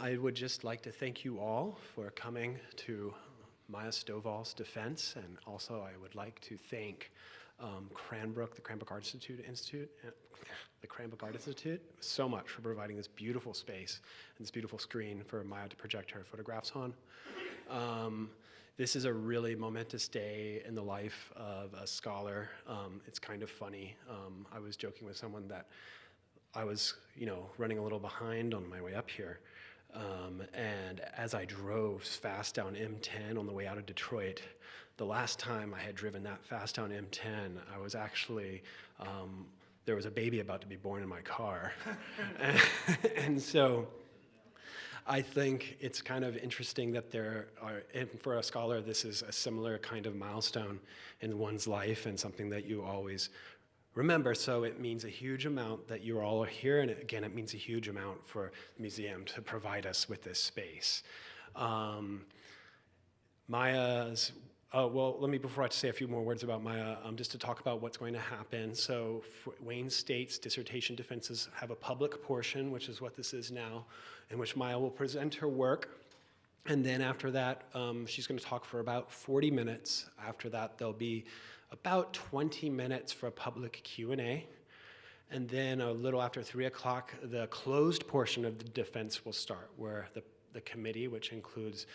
I would just like to thank you all for coming to Maya Stovall's defense, and also I would like to thank Cranbrook, the Cranbrook Art Institute, the Cranbrook Art Institute, so much for providing this beautiful space and this beautiful screen for Maya to project her photographs on. This is a really momentous day in the life of a scholar. It's kind of funny. I was joking with someone that I was, running a little behind on my way up here. And as I drove fast down M10 on the way out of Detroit, the last time I had driven that fast down M10, I was actually, there was a baby about to be born in my car. And so I think it's kind of interesting that there are, and for a scholar, this is a similar kind of milestone in one's life and something that you always remember. So it means a huge amount that you all are here, and again, it means a huge amount for the museum to provide us with this space. Well, let me, before I say a few more words about Maya, just to talk about what's going to happen. So Wayne State's dissertation defenses have a public portion, which is what this is now, in which Maya will present her work. And then after that, she's going to talk for about 40 minutes. After that, there'll be about 20 minutes for a public Q&A. And then a little after 3 o'clock, the closed portion of the defense will start, where the committee, which includes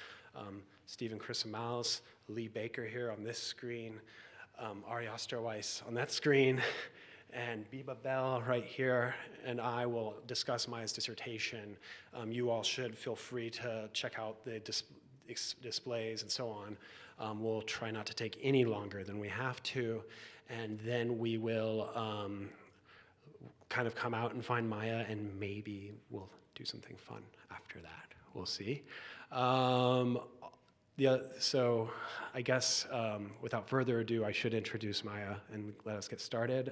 Stephen Chrisomals, Lee Baker here on this screen, Ari Osterweiss on that screen, and Biba Bell right here, and I will discuss Maya's dissertation. You all should feel free to check out the displays and so on. We'll try not to take any longer than we have to, and then we will kind of come out and find Maya, and maybe we'll do something fun after that. We'll see. So I guess without further ado, I should introduce Maya and let us get started.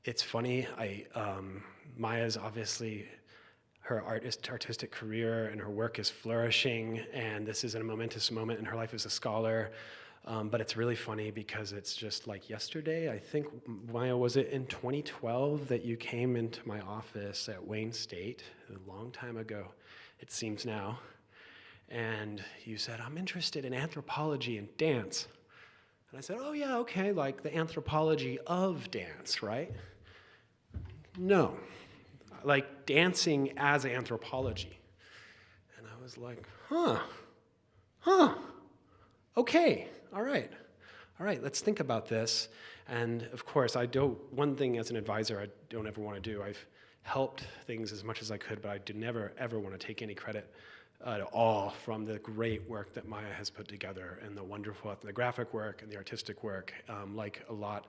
It's funny, Maya's obviously, her artistic career and her work is flourishing, and this is a momentous moment in her life as a scholar. But it's really funny because it's just like yesterday, I think, Maya, was it in 2012 that you came into my office at Wayne State? A long time ago, it seems now. And you said, I'm interested in anthropology and dance. And I said, oh yeah, okay, like the anthropology of dance, right? No, like dancing as anthropology. And I was like, okay, all right, let's think about this. And of course, one thing as an advisor I don't ever want to do, I've helped things as much as I could, but I did never ever want to take any credit at all from the great work that Maya has put together and the wonderful ethnographic work and the artistic work. Like a lot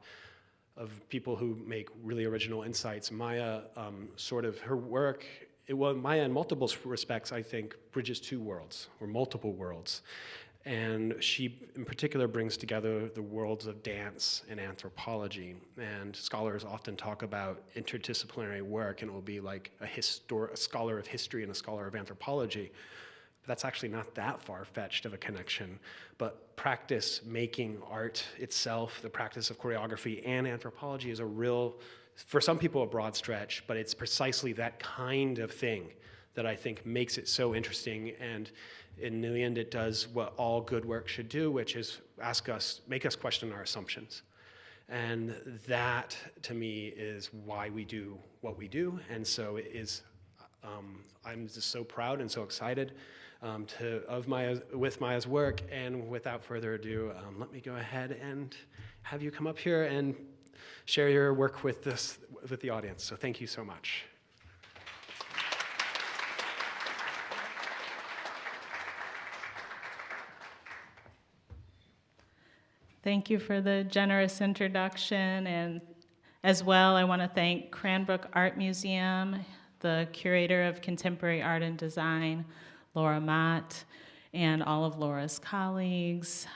of people who make really original insights, Maya, her work, Maya in multiple respects, I think, bridges two worlds, or multiple worlds. And she, in particular, brings together the worlds of dance and anthropology. And scholars often talk about interdisciplinary work, and it will be like a scholar of history and a scholar of anthropology. But that's actually not that far-fetched of a connection. But practice making art itself, the practice of choreography and anthropology is for some people, a broad stretch, but it's precisely that kind of thing that I think makes it so interesting, and in the end it does what all good work should do, which is make us question our assumptions. And that, to me, is why we do what we do, and so it is, I'm just so proud and so excited with Maya's work, and without further ado, let me go ahead and have you come up here and share your work with the audience, so thank you so much. Thank you for the generous introduction, and as well, I want to thank Cranbrook Art Museum, the curator of contemporary art and design, Laura Mott, and all of Laura's colleagues,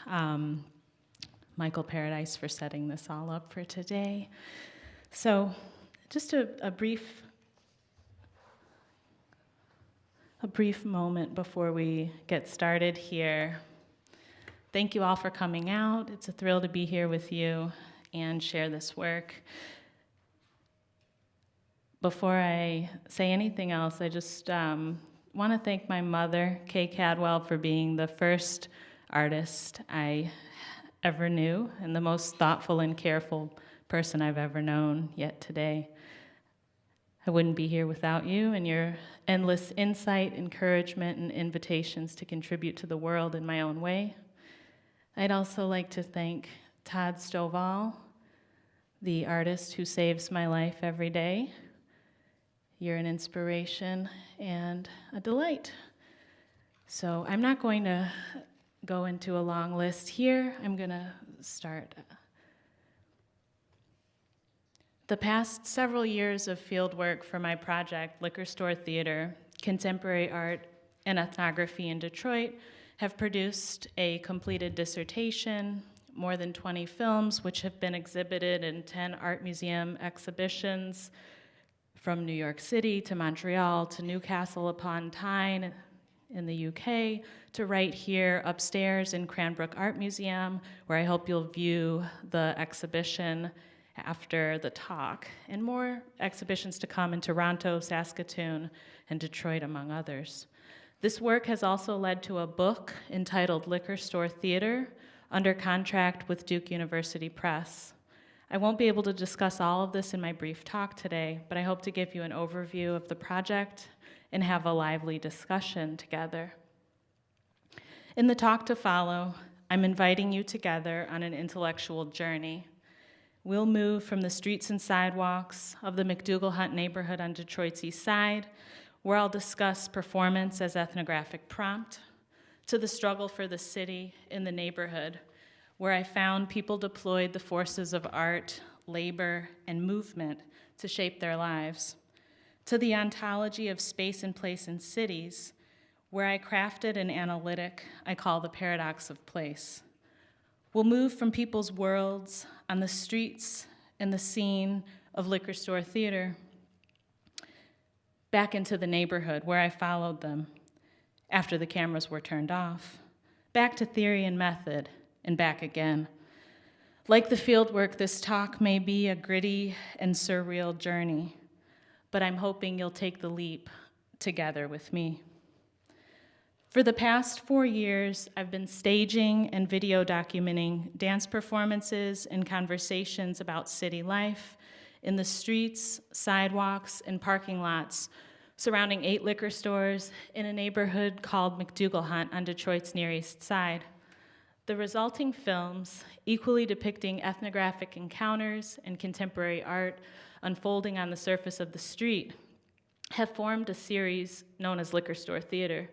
Michael Paradise for setting this all up for today. So just a brief moment before we get started here. Thank you all for coming out. It's a thrill to be here with you and share this work. Before I say anything else, I just want to thank my mother, Kay Cadwell, for being the first artist I ever knew and the most thoughtful and careful person I've ever known yet today. I wouldn't be here without you and your endless insight, encouragement, and invitations to contribute to the world in my own way. I'd also like to thank Todd Stovall, the artist who saves my life every day. You're an inspiration and a delight. So I'm not going to go into a long list here. I'm going to start. The past several years of fieldwork for my project, Liquor Store Theater, Contemporary Art, and Ethnography in Detroit have produced a completed dissertation, more than 20 films, which have been exhibited in 10 art museum exhibitions from New York City to Montreal to Newcastle upon Tyne in the UK to right here upstairs in Cranbrook Art Museum, where I hope you'll view the exhibition after the talk, and more exhibitions to come in Toronto, Saskatoon, and Detroit, among others. This work has also led to a book entitled Liquor Store Theater, under contract with Duke University Press. I won't be able to discuss all of this in my brief talk today, but I hope to give you an overview of the project and have a lively discussion together. In the talk to follow, I'm inviting you together on an intellectual journey. We'll move from the streets and sidewalks of the McDougal Hunt neighborhood on Detroit's east side, where I'll discuss performance as ethnographic prompt, to the struggle for the city in the neighborhood, where I found people deployed the forces of art, labor, and movement to shape their lives, to the ontology of space and place in cities, where I crafted an analytic I call the paradox of place. We'll move from people's worlds on the streets and the scene of Liquor Store Theater back into the neighborhood where I followed them after the cameras were turned off, back to theory and method, and back again. Like the fieldwork, this talk may be a gritty and surreal journey, but I'm hoping you'll take the leap together with me. For the past 4 years, I've been staging and video documenting dance performances and conversations about city life in the streets, sidewalks, and parking lots surrounding 8 liquor stores in a neighborhood called McDougal Hunt on Detroit's Near East Side. The resulting films, equally depicting ethnographic encounters and contemporary art unfolding on the surface of the street, have formed a series known as Liquor Store Theater.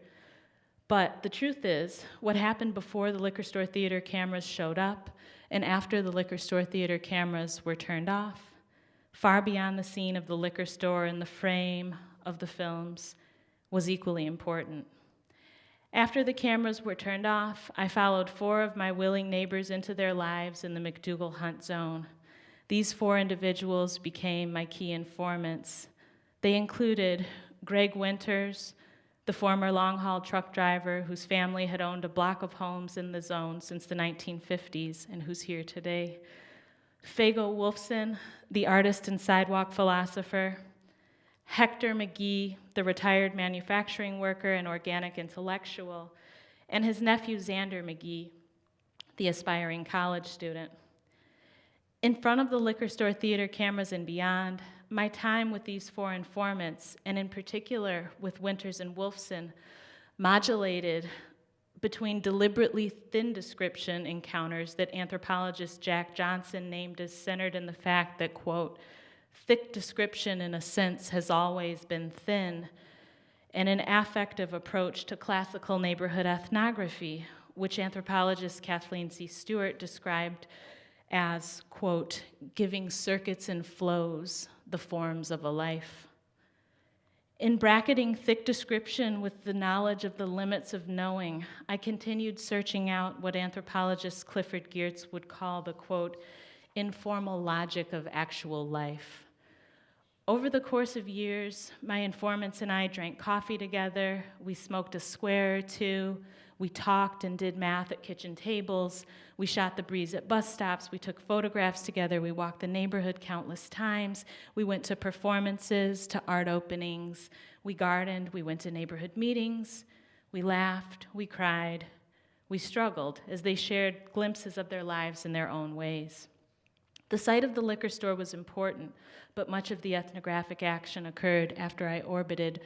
But the truth is, what happened before the Liquor Store Theater cameras showed up and after the Liquor Store Theater cameras were turned off, far beyond the scene of the liquor store and the frame of the films, was equally important. After the cameras were turned off, I followed 4 of my willing neighbors into their lives in the McDougal Hunt zone. These 4 individuals became my key informants. They included Greg Winters, the former long-haul truck driver whose family had owned a block of homes in the zone since the 1950s and who's here today. Fago Wolfson, the artist and sidewalk philosopher. Hector McGee, the retired manufacturing worker and organic intellectual. And his nephew Xander McGee, the aspiring college student. In front of the Liquor Store Theater cameras and beyond, my time with these 4 informants, and in particular with Winters and Wolfson, modulated between deliberately thin description encounters that anthropologist Jack Johnson named as centered in the fact that, quote, thick description in a sense has always been thin, and an affective approach to classical neighborhood ethnography, which anthropologist Kathleen C. Stewart described as, quote, giving circuits and flows the forms of a life. In bracketing thick description with the knowledge of the limits of knowing, I continued searching out what anthropologist Clifford Geertz would call the, quote, informal logic of actual life. Over the course of years, my informants and I drank coffee together, we smoked a square or two, We talked and did math at kitchen tables. We shot the breeze at bus stops. We took photographs together. We walked the neighborhood countless times. We went to performances, to art openings. We gardened. We went to neighborhood meetings. We laughed. We cried. We struggled as they shared glimpses of their lives in their own ways. The site of the liquor store was important, but much of the ethnographic action occurred after I orbited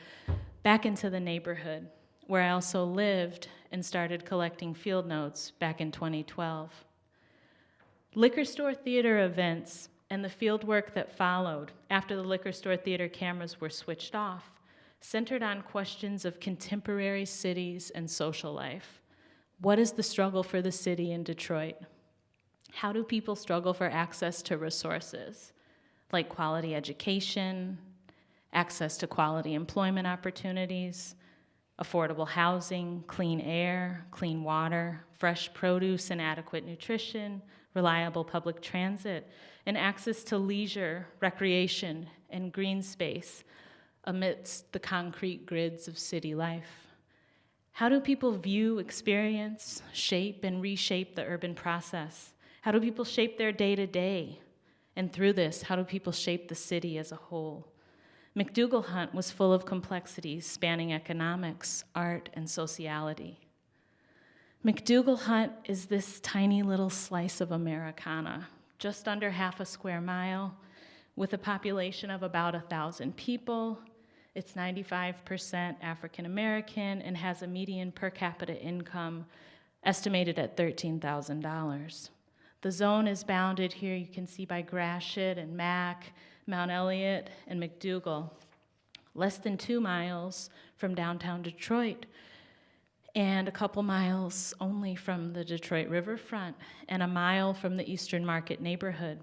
back into the neighborhood, where I also lived and started collecting field notes back in 2012. Liquor store theater events and the field work that followed after the liquor store theater cameras were switched off centered on questions of contemporary cities and social life. What is the struggle for the city in Detroit? How do people struggle for access to resources like quality education, access to quality employment opportunities, affordable housing, clean air, clean water, fresh produce and adequate nutrition, reliable public transit, and access to leisure, recreation, and green space amidst the concrete grids of city life? How do people view, experience, shape, and reshape the urban process? How do people shape their day-to-day? And through this, how do people shape the city as a whole? McDougall Hunt was full of complexities spanning economics, art, and sociality. McDougall Hunt is this tiny little slice of Americana, just under half a square mile, with a population of about 1,000 people. It's 95% African American and has a median per capita income estimated at $13,000. The zone is bounded here, you can see, by Gratiot and Mack, Mount Elliott, and McDougall, less than 2 miles from downtown Detroit, and a couple miles only from the Detroit riverfront, and a mile from the Eastern Market neighborhood.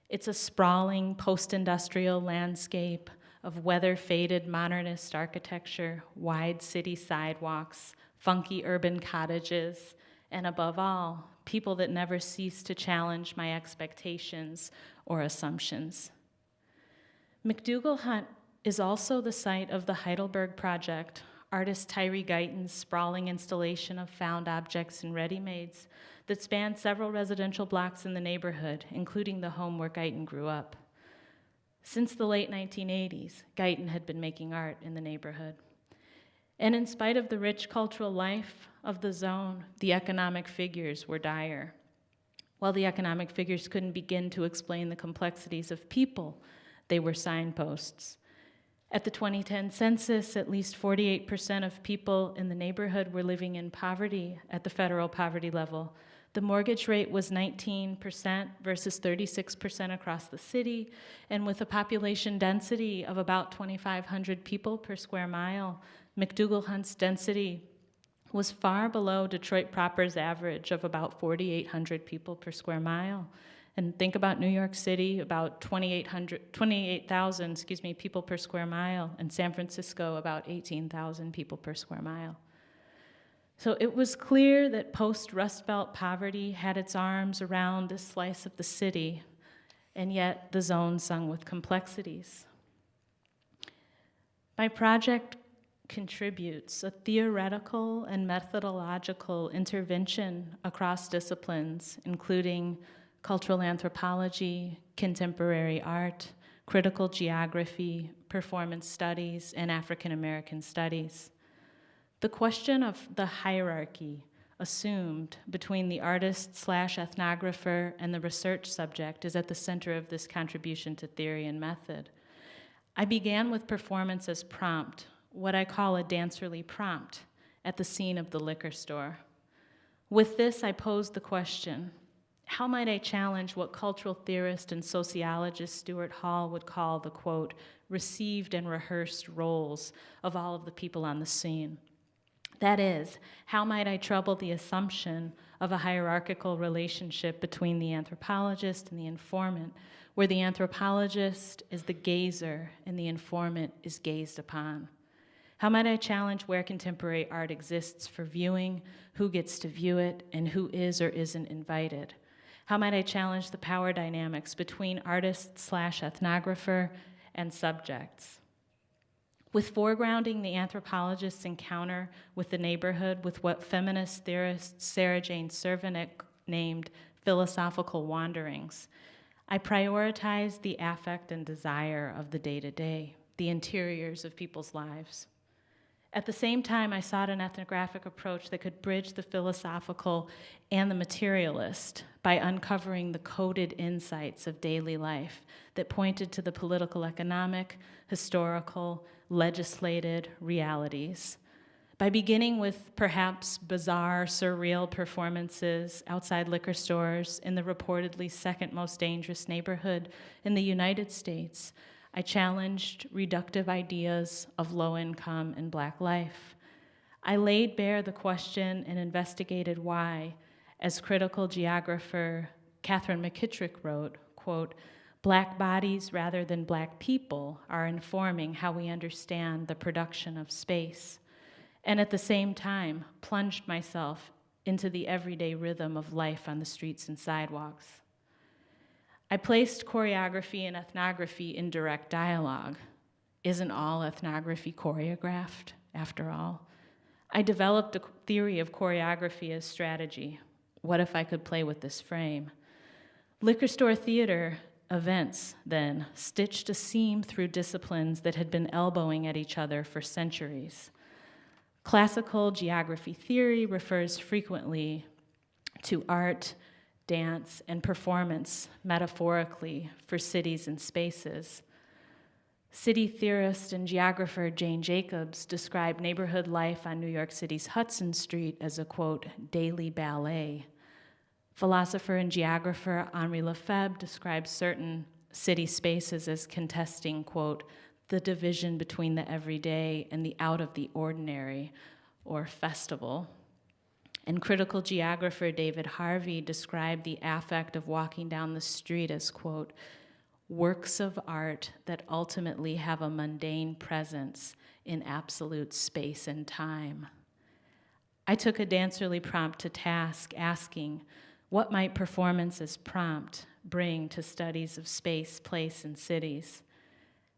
It's a sprawling post-industrial landscape of weather-faded modernist architecture, wide city sidewalks, funky urban cottages, and above all, people that never cease to challenge my expectations or assumptions. McDougall Hunt is also the site of the Heidelberg Project, artist Tyree Guyton's sprawling installation of found objects and ready-mades that spanned several residential blocks in the neighborhood, including the home where Guyton grew up. Since the late 1980s, Guyton had been making art in the neighborhood. And in spite of the rich cultural life of the zone, the economic figures were dire. While the economic figures couldn't begin to explain the complexities of people, they were signposts. At the 2010 census, at least 48% of people in the neighborhood were living in poverty at the federal poverty level. The mortgage rate was 19% versus 36% across the city, and with a population density of about 2,500 people per square mile, McDougall Hunt's density was far below Detroit proper's average of about 4,800 people per square mile. And think about New York City, about 28,000 people per square mile, and San Francisco, about 18,000 people per square mile. So it was clear that post-Rust Belt poverty had its arms around this slice of the city, and yet the zone sung with complexities. My project contributes a theoretical and methodological intervention across disciplines, including cultural anthropology, contemporary art, critical geography, performance studies, and African American studies. The question of the hierarchy assumed between the artist/ethnographer and the research subject is at the center of this contribution to theory and method. I began with performance as prompt, what I call a dancerly prompt, at the scene of the liquor store. With this, I posed the question, how might I challenge what cultural theorist and sociologist Stuart Hall would call the, quote, received and rehearsed roles of all of the people on the scene? That is, how might I trouble the assumption of a hierarchical relationship between the anthropologist and the informant, where the anthropologist is the gazer and the informant is gazed upon? How might I challenge where contemporary art exists for viewing, who gets to view it, and who is or isn't invited? How might I challenge the power dynamics between artist/ethnographer and subjects? with foregrounding the anthropologist's encounter with the neighborhood with what feminist theorist Sarah Jane Cervenik named philosophical wanderings, I prioritized the affect and desire of the day-to-day, the interiors of people's lives. At the same time, I sought an ethnographic approach that could bridge the philosophical and the materialist by uncovering the coded insights of daily life that pointed to the political, economic, historical, legislated realities. By beginning with perhaps bizarre, surreal performances outside liquor stores in the reportedly second most dangerous neighborhood in the United States, I challenged reductive ideas of low income and Black life. I laid bare the question and investigated why, as critical geographer Catherine McKittrick wrote, quote, Black bodies rather than Black people are informing how we understand the production of space, and at the same time plunged myself into the everyday rhythm of life on the streets and sidewalks. I placed choreography and ethnography in direct dialogue. Isn't all ethnography choreographed, after all? I developed a theory of choreography as strategy. What if I could play with this frame? Liquor store theater events, then, stitched a seam through disciplines that had been elbowing at each other for centuries. Classical geography theory refers frequently to art, dance, and performance metaphorically for cities and spaces. City theorist and geographer Jane Jacobs described neighborhood life on New York City's Hudson Street as a, quote, daily ballet. Philosopher and geographer Henri Lefebvre describes certain city spaces as contesting, quote, the division between the everyday and the out of the ordinary, or festival. And critical geographer David Harvey described the affect of walking down the street as, quote, works of art that ultimately have a mundane presence in absolute space and time. I took a dancerly prompt to task, asking, what might performance as prompt bring to studies of space, place, and cities?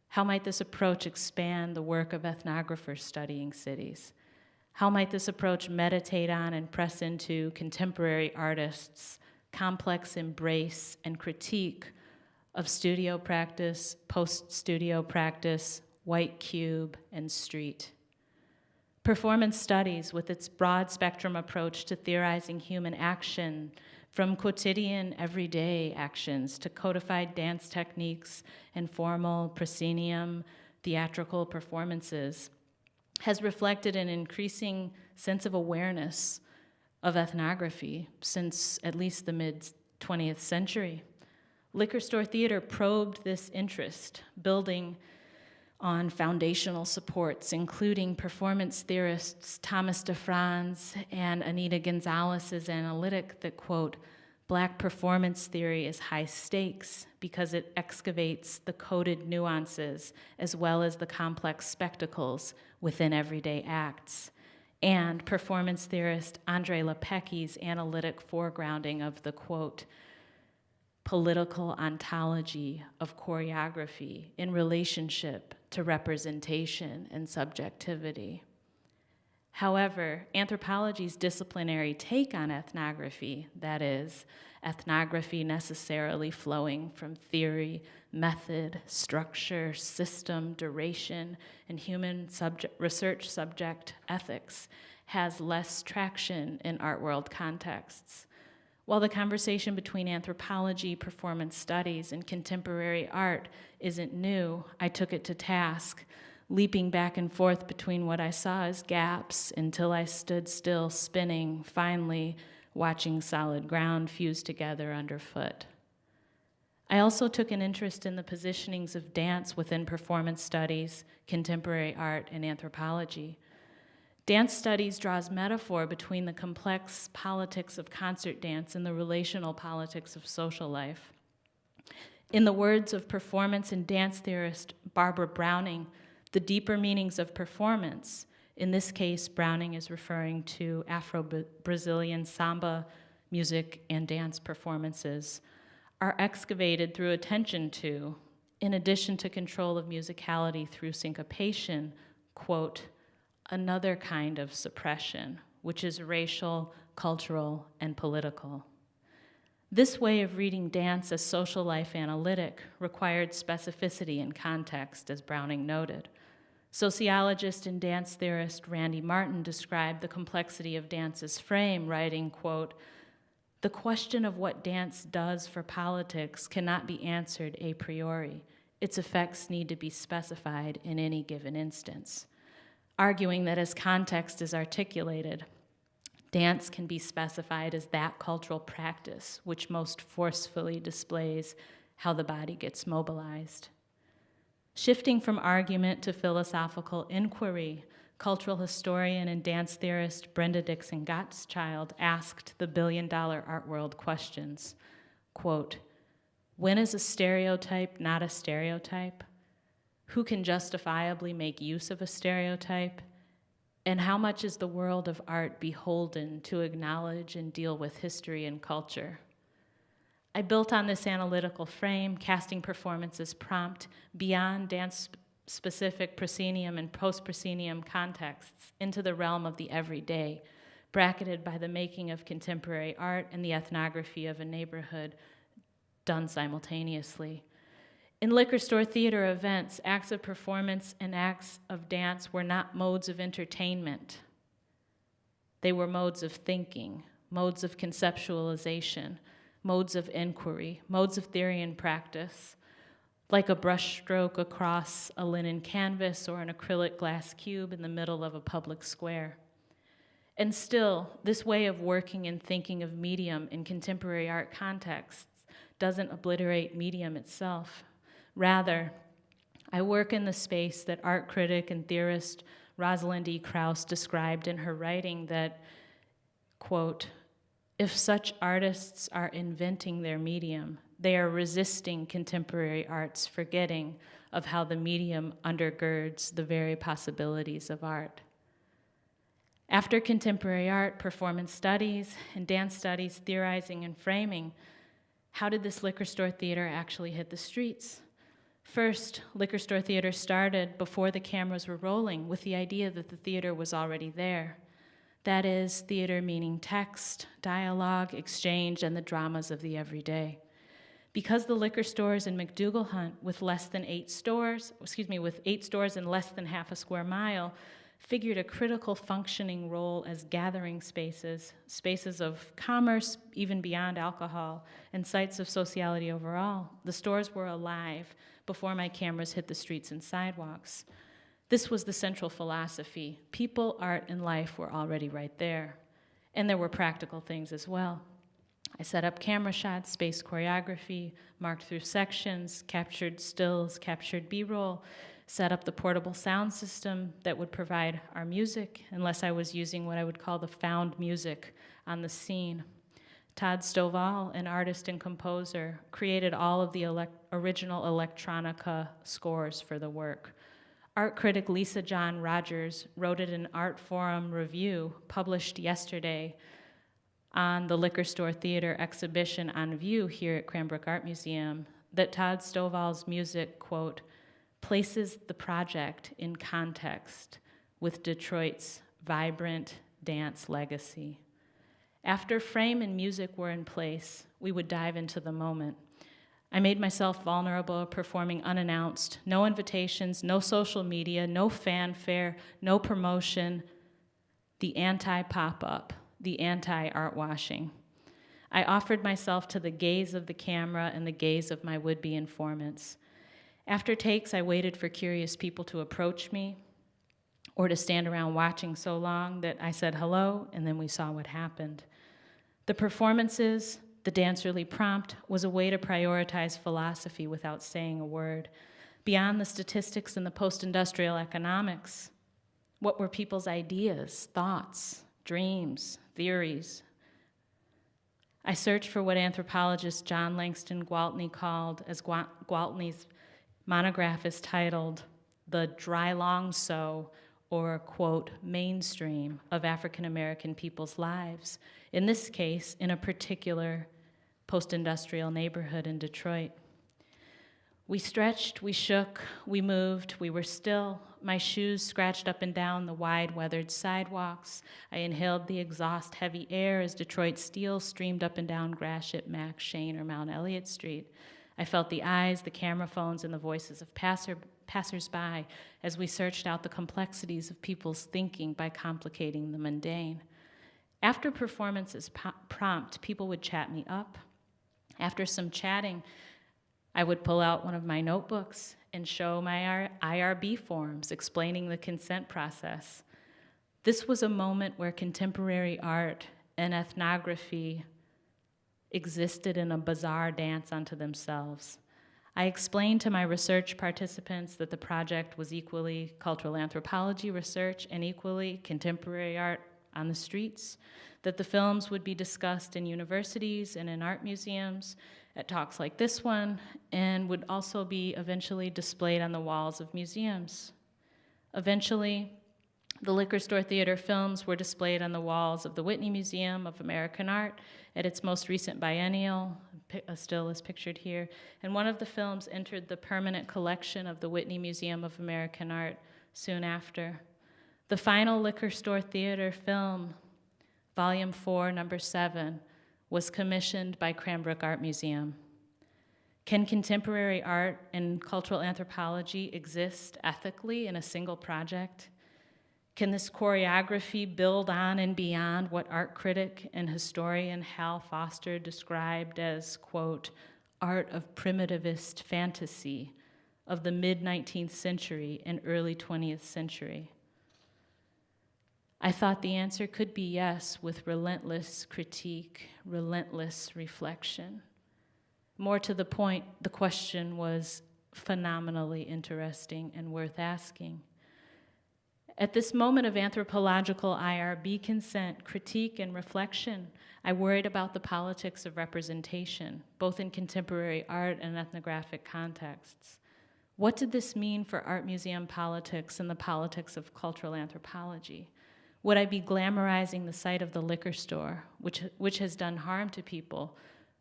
How might this approach expand the work of ethnographers studying cities? How might this approach meditate on and press into contemporary artists' complex embrace and critique of studio practice, post-studio practice, white cube, and street? Performance studies, with its broad spectrum approach to theorizing human action, from quotidian, everyday actions to codified dance techniques and formal proscenium theatrical performances, has reflected an increasing sense of awareness of ethnography since at least the mid-20th century. Liquor store theater probed this interest, building on foundational supports, including performance theorists Thomas DeFranz and Anita Gonzalez's analytic that, quote, Black performance theory is high stakes because it excavates the coded nuances as well as the complex spectacles within everyday acts. And performance theorist Andre Lepecky's analytic foregrounding of the, quote, political ontology of choreography in relationship to representation and subjectivity. However, anthropology's disciplinary take on ethnography, that is, ethnography necessarily flowing from theory, method, structure, system, duration, and human research subject ethics, has less traction in art world contexts. While the conversation between anthropology, performance studies, and contemporary art isn't new, I took it to task, leaping back and forth between what I saw as gaps until I stood still spinning, finally watching solid ground fuse together underfoot. I also took an interest in the positionings of dance within performance studies, contemporary art, and anthropology. Dance studies draws metaphor between the complex politics of concert dance and the relational politics of social life. In the words of performance and dance theorist Barbara Browning, the deeper meanings of performance, in this case, Browning is referring to Afro-Brazilian samba music and dance performances, are excavated through attention to in addition to control of musicality through syncopation, quote, another kind of suppression, which is racial, cultural, and political. This way of reading dance as social life analytic required specificity and context, as Browning noted. Sociologist and dance theorist Randy Martin described the complexity of dance's frame, writing, quote, the question of what dance does for politics cannot be answered a priori. Its effects need to be specified in any given instance, arguing that as context is articulated, dance can be specified as that cultural practice which most forcefully displays how the body gets mobilized. Shifting from argument to philosophical inquiry, cultural historian and dance theorist Brenda Dixon Gottschalk asked the billion-dollar art world questions, quote, when is a stereotype not a stereotype? Who can justifiably make use of a stereotype? And how much is the world of art beholden to acknowledge and deal with history and culture? I built on this analytical frame, casting performances prompt beyond dance-specific proscenium and post-proscenium contexts into the realm of the everyday, bracketed by the making of contemporary art and the ethnography of a neighborhood done simultaneously. In liquor store theater events, acts of performance and acts of dance were not modes of entertainment. They were modes of thinking, modes of conceptualization, modes of inquiry, modes of theory and practice, like a brushstroke across a linen canvas or an acrylic glass cube in the middle of a public square. And still, this way of working and thinking of medium in contemporary art contexts doesn't obliterate medium itself. Rather, I work in the space that art critic and theorist Rosalind E. Krauss described in her writing that, quote, if such artists are inventing their medium, they are resisting contemporary art's forgetting of how the medium undergirds the very possibilities of art. After contemporary art, performance studies, and dance studies, theorizing and framing, how did this liquor store theater actually hit the streets? First, liquor store theater started before the cameras were rolling with the idea that the theater was already there. That is, theater meaning text, dialogue, exchange, and the dramas of the everyday. Because the liquor stores in McDougal Hunt with 8 stores in less than half a square mile figured a critical functioning role as gathering spaces, spaces of commerce even beyond alcohol, and sites of sociality overall, the stores were alive before my cameras hit the streets and sidewalks. This was the central philosophy. People, art, and life were already right there. And there were practical things as well. I set up camera shots, spaced choreography, marked through sections, captured stills, captured B-roll, set up the portable sound system that would provide our music, unless I was using what I would call the found music on the scene. Todd Stovall, an artist and composer, created all of the original electronica scores for the work. Art critic Lisa John Rogers wrote in an Art Forum review published yesterday on the Liquor Store Theater exhibition on view here at Cranbrook Art Museum that Todd Stovall's music, quote, places the project in context with Detroit's vibrant dance legacy. After frame and music were in place, we would dive into the moment. I made myself vulnerable, performing unannounced, no invitations, no social media, no fanfare, no promotion, the anti-pop-up, the anti-art washing. I offered myself to the gaze of the camera and the gaze of my would-be informants. After takes, I waited for curious people to approach me or to stand around watching so long that I said hello, and then we saw what happened. The performances, the dancerly prompt, was a way to prioritize philosophy without saying a word. Beyond the statistics and the post-industrial economics, what were people's ideas, thoughts, dreams, theories? I searched for what anthropologist John Langston Gwaltney called, as Gwaltney's monograph is titled, The Dry Long So, or, quote, mainstream of African American people's lives, in this case, in a particular post-industrial neighborhood in Detroit. We stretched, we shook, we moved, we were still. My shoes scratched up and down the wide, weathered sidewalks. I inhaled the exhaust-heavy air as Detroit steel streamed up and down Gratiot, Mack, Shane, or Mount Elliott Street. I felt the eyes, the camera phones, and the voices of passersby as we searched out the complexities of people's thinking by complicating the mundane. After performances prompt, people would chat me up. After some chatting, I would pull out one of my notebooks and show my IRB forms explaining the consent process. This was a moment where contemporary art and ethnography existed in a bizarre dance unto themselves. I explained to my research participants that the project was equally cultural anthropology research and equally contemporary art on the streets, that the films would be discussed in universities and in art museums, at talks like this one, and would also be eventually displayed on the walls of museums. Eventually, the Liquor Store Theater films were displayed on the walls of the Whitney Museum of American Art at its most recent biennial. A still is pictured here. And one of the films entered the permanent collection of the Whitney Museum of American Art soon after. The final Liquor Store Theater film, Volume 4, Number 7, was commissioned by Cranbrook Art Museum. Can contemporary art and cultural anthropology exist ethically in a single project? Can this choreography build on and beyond what art critic and historian Hal Foster described as, quote, art of primitivist fantasy of the mid-19th century and early 20th century? I thought the answer could be yes, with relentless critique, relentless reflection. More to the point, the question was phenomenally interesting and worth asking. At this moment of anthropological IRB consent, critique, and reflection, I worried about the politics of representation, both in contemporary art and ethnographic contexts. What did this mean for art museum politics and the politics of cultural anthropology? Would I be glamorizing the site of the liquor store, which has done harm to people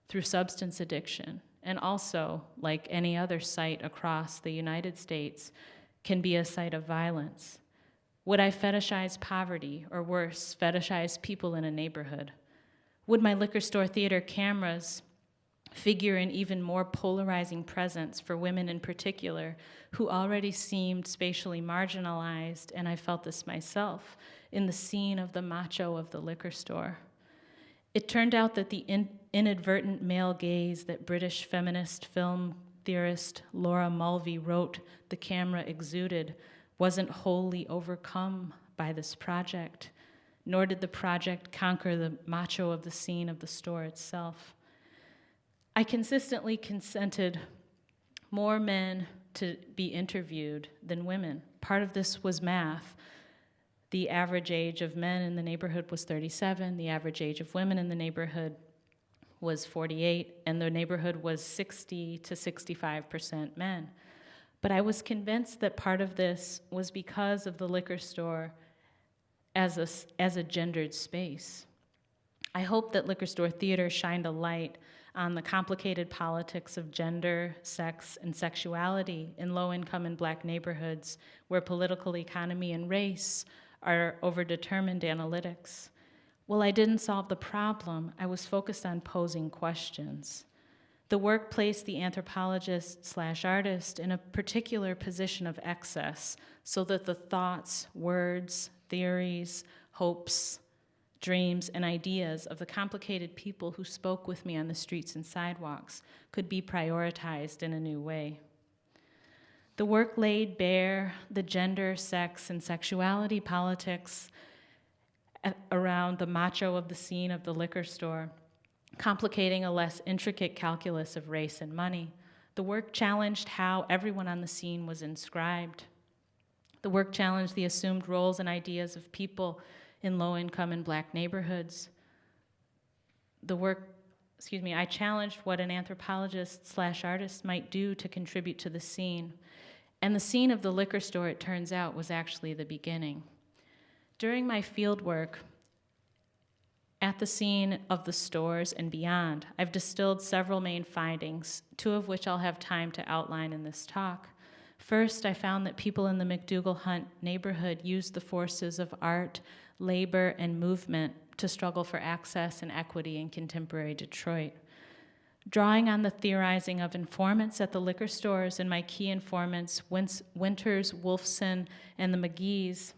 through substance addiction, and also, like any other site across the United States, can be a site of violence? Would I fetishize poverty, or worse, fetishize people in a neighborhood? Would my liquor store theater cameras figure an even more polarizing presence for women in particular, who already seemed spatially marginalized, and I felt this myself, in the scene of the macho of the liquor store? It turned out that the inadvertent male gaze that British feminist film theorist Laura Mulvey wrote the camera exuded wasn't wholly overcome by this project, nor did the project conquer the macho of the scene of the store itself. I consistently consented more men to be interviewed than women. Part of this was math. The average age of men in the neighborhood was 37, the average age of women in the neighborhood was 48, and the neighborhood was 60 to 65% men. But I was convinced that part of this was because of the liquor store as a gendered space. I hope that liquor store theater shined a light on the complicated politics of gender, sex, and sexuality in low-income and Black neighborhoods where political economy and race are overdetermined analytics. Well, I didn't solve the problem. I was focused on posing questions. The work placed the anthropologist/artist in a particular position of excess so that the thoughts, words, theories, hopes, dreams, and ideas of the complicated people who spoke with me on the streets and sidewalks could be prioritized in a new way. The work laid bare the gender, sex, and sexuality politics around the macho of the scene of the liquor store, complicating a less intricate calculus of race and money. The work challenged how everyone on the scene was inscribed. The work challenged the assumed roles and ideas of people in low-income and Black neighborhoods. I challenged what an anthropologist/artist might do to contribute to the scene. And the scene of the liquor store, it turns out, was actually the beginning. During my field work, At the scene of the stores and beyond, I've distilled several main findings, two of which I'll have time to outline in this talk. First, I found that people in the McDougall Hunt neighborhood used the forces of art, labor, and movement to struggle for access and equity in contemporary Detroit. Drawing on the theorizing of informants at the liquor stores and my key informants, Winters, Wolfson, and the McGees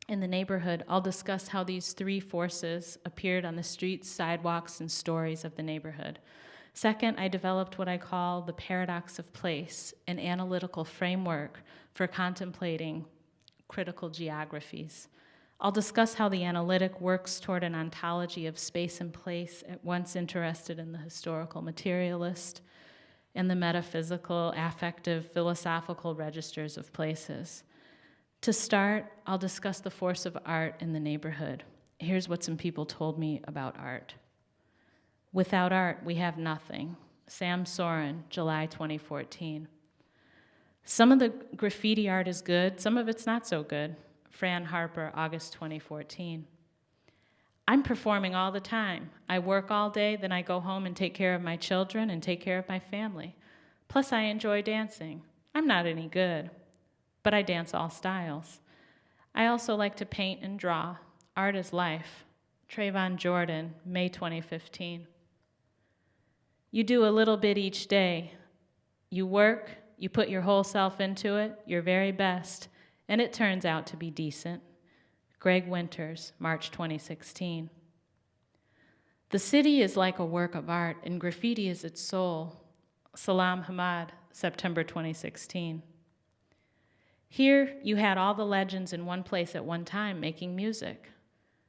in the neighborhood, I'll discuss how these three forces appeared on the streets, sidewalks, and stories of the neighborhood. Second, I developed what I call the paradox of place, an analytical framework for contemplating critical geographies. I'll discuss how the analytic works toward an ontology of space and place, at once interested in the historical materialist and the metaphysical, affective, philosophical registers of places. To start, I'll discuss the force of art in the neighborhood. Here's what some people told me about art. Without art, we have nothing. Sam Soren, July 2014. Some of the graffiti art is good, some of it's not so good. Fran Harper, August 2014. I'm performing all the time. I work all day, then I go home and take care of my children and take care of my family. Plus, I enjoy dancing. I'm not any good, but I dance all styles. I also like to paint and draw. Art is life. Trayvon Jordan, May 2015. You do a little bit each day. You work, you put your whole self into it, your very best, and it turns out to be decent. Greg Winters, March 2016. The city is like a work of art, and graffiti is its soul. Salam Hamad, September 2016. Here, you had all the legends in one place at one time making music.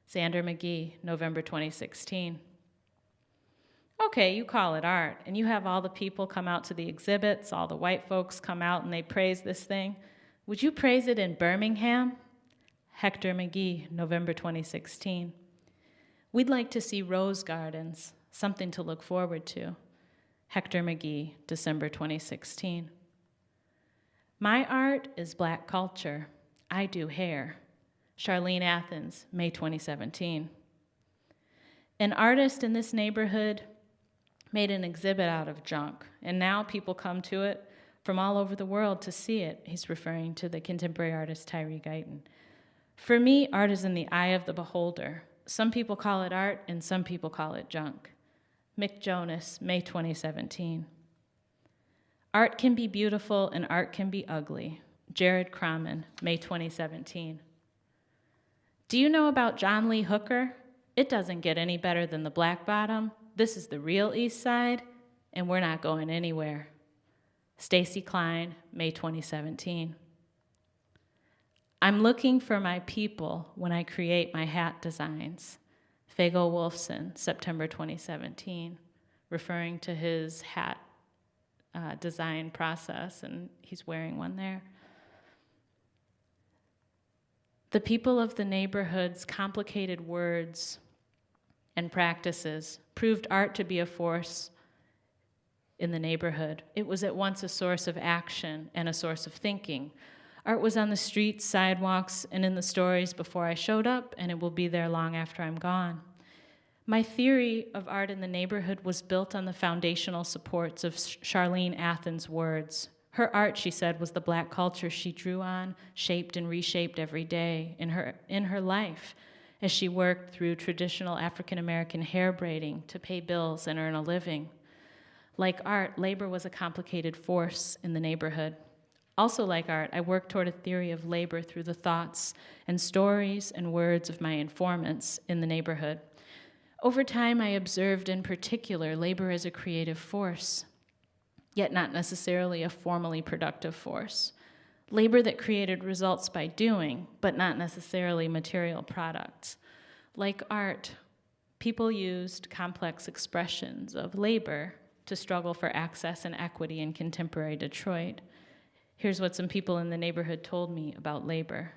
Xander McGee, November 2016. Okay, you call it art, and you have all the people come out to the exhibits, all the white folks come out and they praise this thing. Would you praise it in Birmingham? Hector McGee, November 2016. We'd like to see rose gardens, something to look forward to. Hector McGee, December 2016. My art is Black culture. I do hair. Charlene Athens, May 2017. An artist in this neighborhood made an exhibit out of junk, and now people come to it from all over the world to see it. He's referring to the contemporary artist Tyree Guyton. For me, art is in the eye of the beholder. Some people call it art, and some people call it junk. Mick Jonas, May 2017. Art can be beautiful, and art can be ugly. Jared Croman, May 2017. Do you know about John Lee Hooker? It doesn't get any better than the Black Bottom. This is the real East Side, and we're not going anywhere. Stacy Klein, May 2017. I'm looking for my people when I create my hat designs. Fago Wolfson, September 2017, referring to his hat design process, and he's wearing one there. The people of the neighborhood's complicated words and practices proved art to be a force in the neighborhood. It was at once a source of action and a source of thinking. Art was on the streets, sidewalks, and in the stories before I showed up, and it will be there long after I'm gone. My theory of art in the neighborhood was built on the foundational supports of Charlene Athens' words. Her art, she said, was the Black culture she drew on, shaped and reshaped every day in her life as she worked through traditional African-American hair braiding to pay bills and earn a living. Like art, labor was a complicated force in the neighborhood. Also like art, I worked toward a theory of labor through the thoughts and stories and words of my informants in the neighborhood. Over time, I observed in particular labor as a creative force, yet not necessarily a formally productive force. Labor that created results by doing, but not necessarily material products. Like art, people used complex expressions of labor to struggle for access and equity in contemporary Detroit. Here's what some people in the neighborhood told me about labor.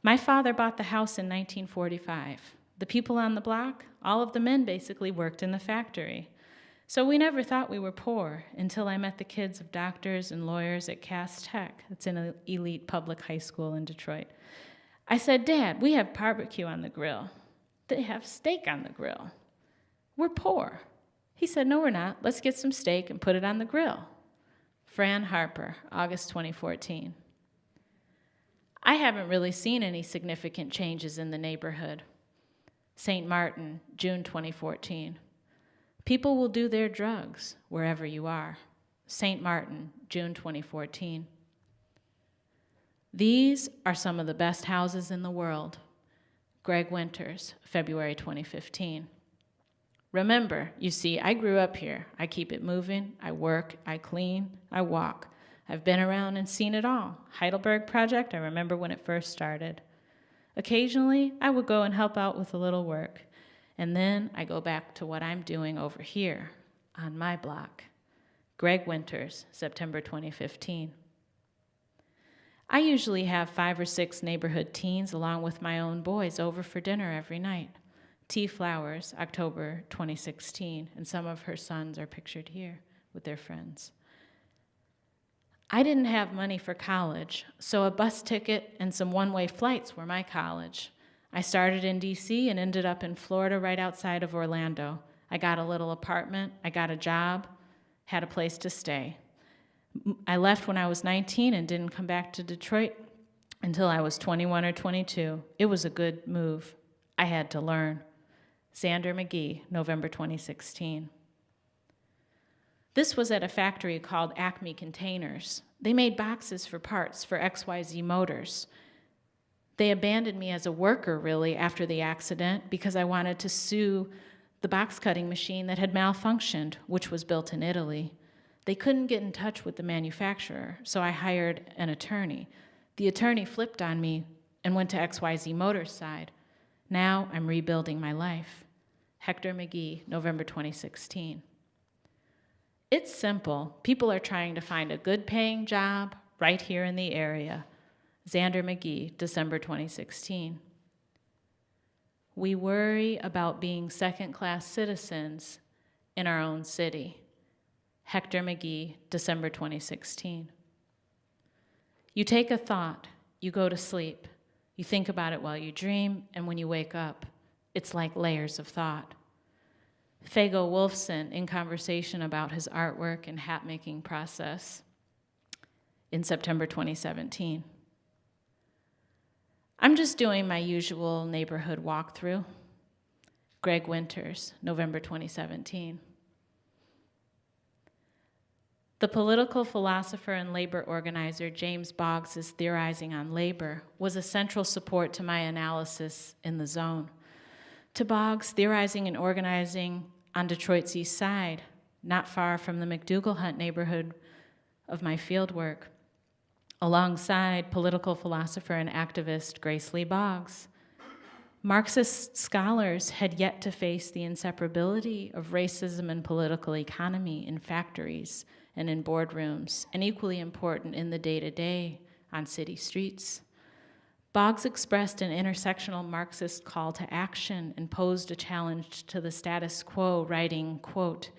My father bought the house in 1945. The people on the block, all of the men basically worked in the factory. So we never thought we were poor until I met the kids of doctors and lawyers at Cass Tech. It's an elite public high school in Detroit. I said, Dad, we have barbecue on the grill. They have steak on the grill. We're poor. He said, no, we're not. Let's get some steak and put it on the grill. Fran Harper, August 2014. I haven't really seen any significant changes in the neighborhood. St. Martin, June 2014. People will do their drugs wherever you are. St. Martin, June 2014. These are some of the best houses in the world. Greg Winters, February 2015. Remember, you see, I grew up here. I keep it moving, I work, I clean, I walk. I've been around and seen it all. Heidelberg Project, I remember when it first started. Occasionally, I would go and help out with a little work. And then I go back to what I'm doing over here on my block. Greg Winters, September 2015. I usually have 5 or 6 neighborhood teens along with my own boys over for dinner every night. T. Flowers, October 2016, and some of her sons are pictured here with their friends. I didn't have money for college, so a bus ticket and some one-way flights were my college. I started in DC and ended up in Florida right outside of Orlando. I got a little apartment, I got a job, had a place to stay. I left when I was 19 and didn't come back to Detroit until I was 21 or 22. It was a good move. I had to learn. Xander McGee, November 2016. This was at a factory called Acme Containers. They made boxes for parts for XYZ Motors. They abandoned me as a worker, really, after the accident because I wanted to sue the box cutting machine that had malfunctioned, which was built in Italy. They couldn't get in touch with the manufacturer, so I hired an attorney. The attorney flipped on me and went to XYZ Motors' side. Now I'm rebuilding my life. Hector McGee, November 2016. It's simple. People are trying to find a good-paying job right here in the area. Xander McGee, December 2016. We worry about being second-class citizens in our own city. Hector McGee, December 2016. You take a thought, you go to sleep, you think about it while you dream, and when you wake up, it's like layers of thought. Fago Wolfson in conversation about his artwork and hat-making process in September 2017. I'm just doing my usual neighborhood walkthrough. Greg Winters, November 2017. The political philosopher and labor organizer James Boggs' theorizing on labor was a central support to my analysis in the zone. To Boggs, theorizing and organizing on Detroit's east side, not far from the McDougal Hunt neighborhood of my fieldwork, alongside political philosopher and activist Grace Lee Boggs. Marxist scholars had yet to face the inseparability of racism and political economy in factories and in boardrooms, and equally important in the day-to-day on city streets. Boggs expressed an intersectional Marxist call to action and posed a challenge to the status quo, writing, quote,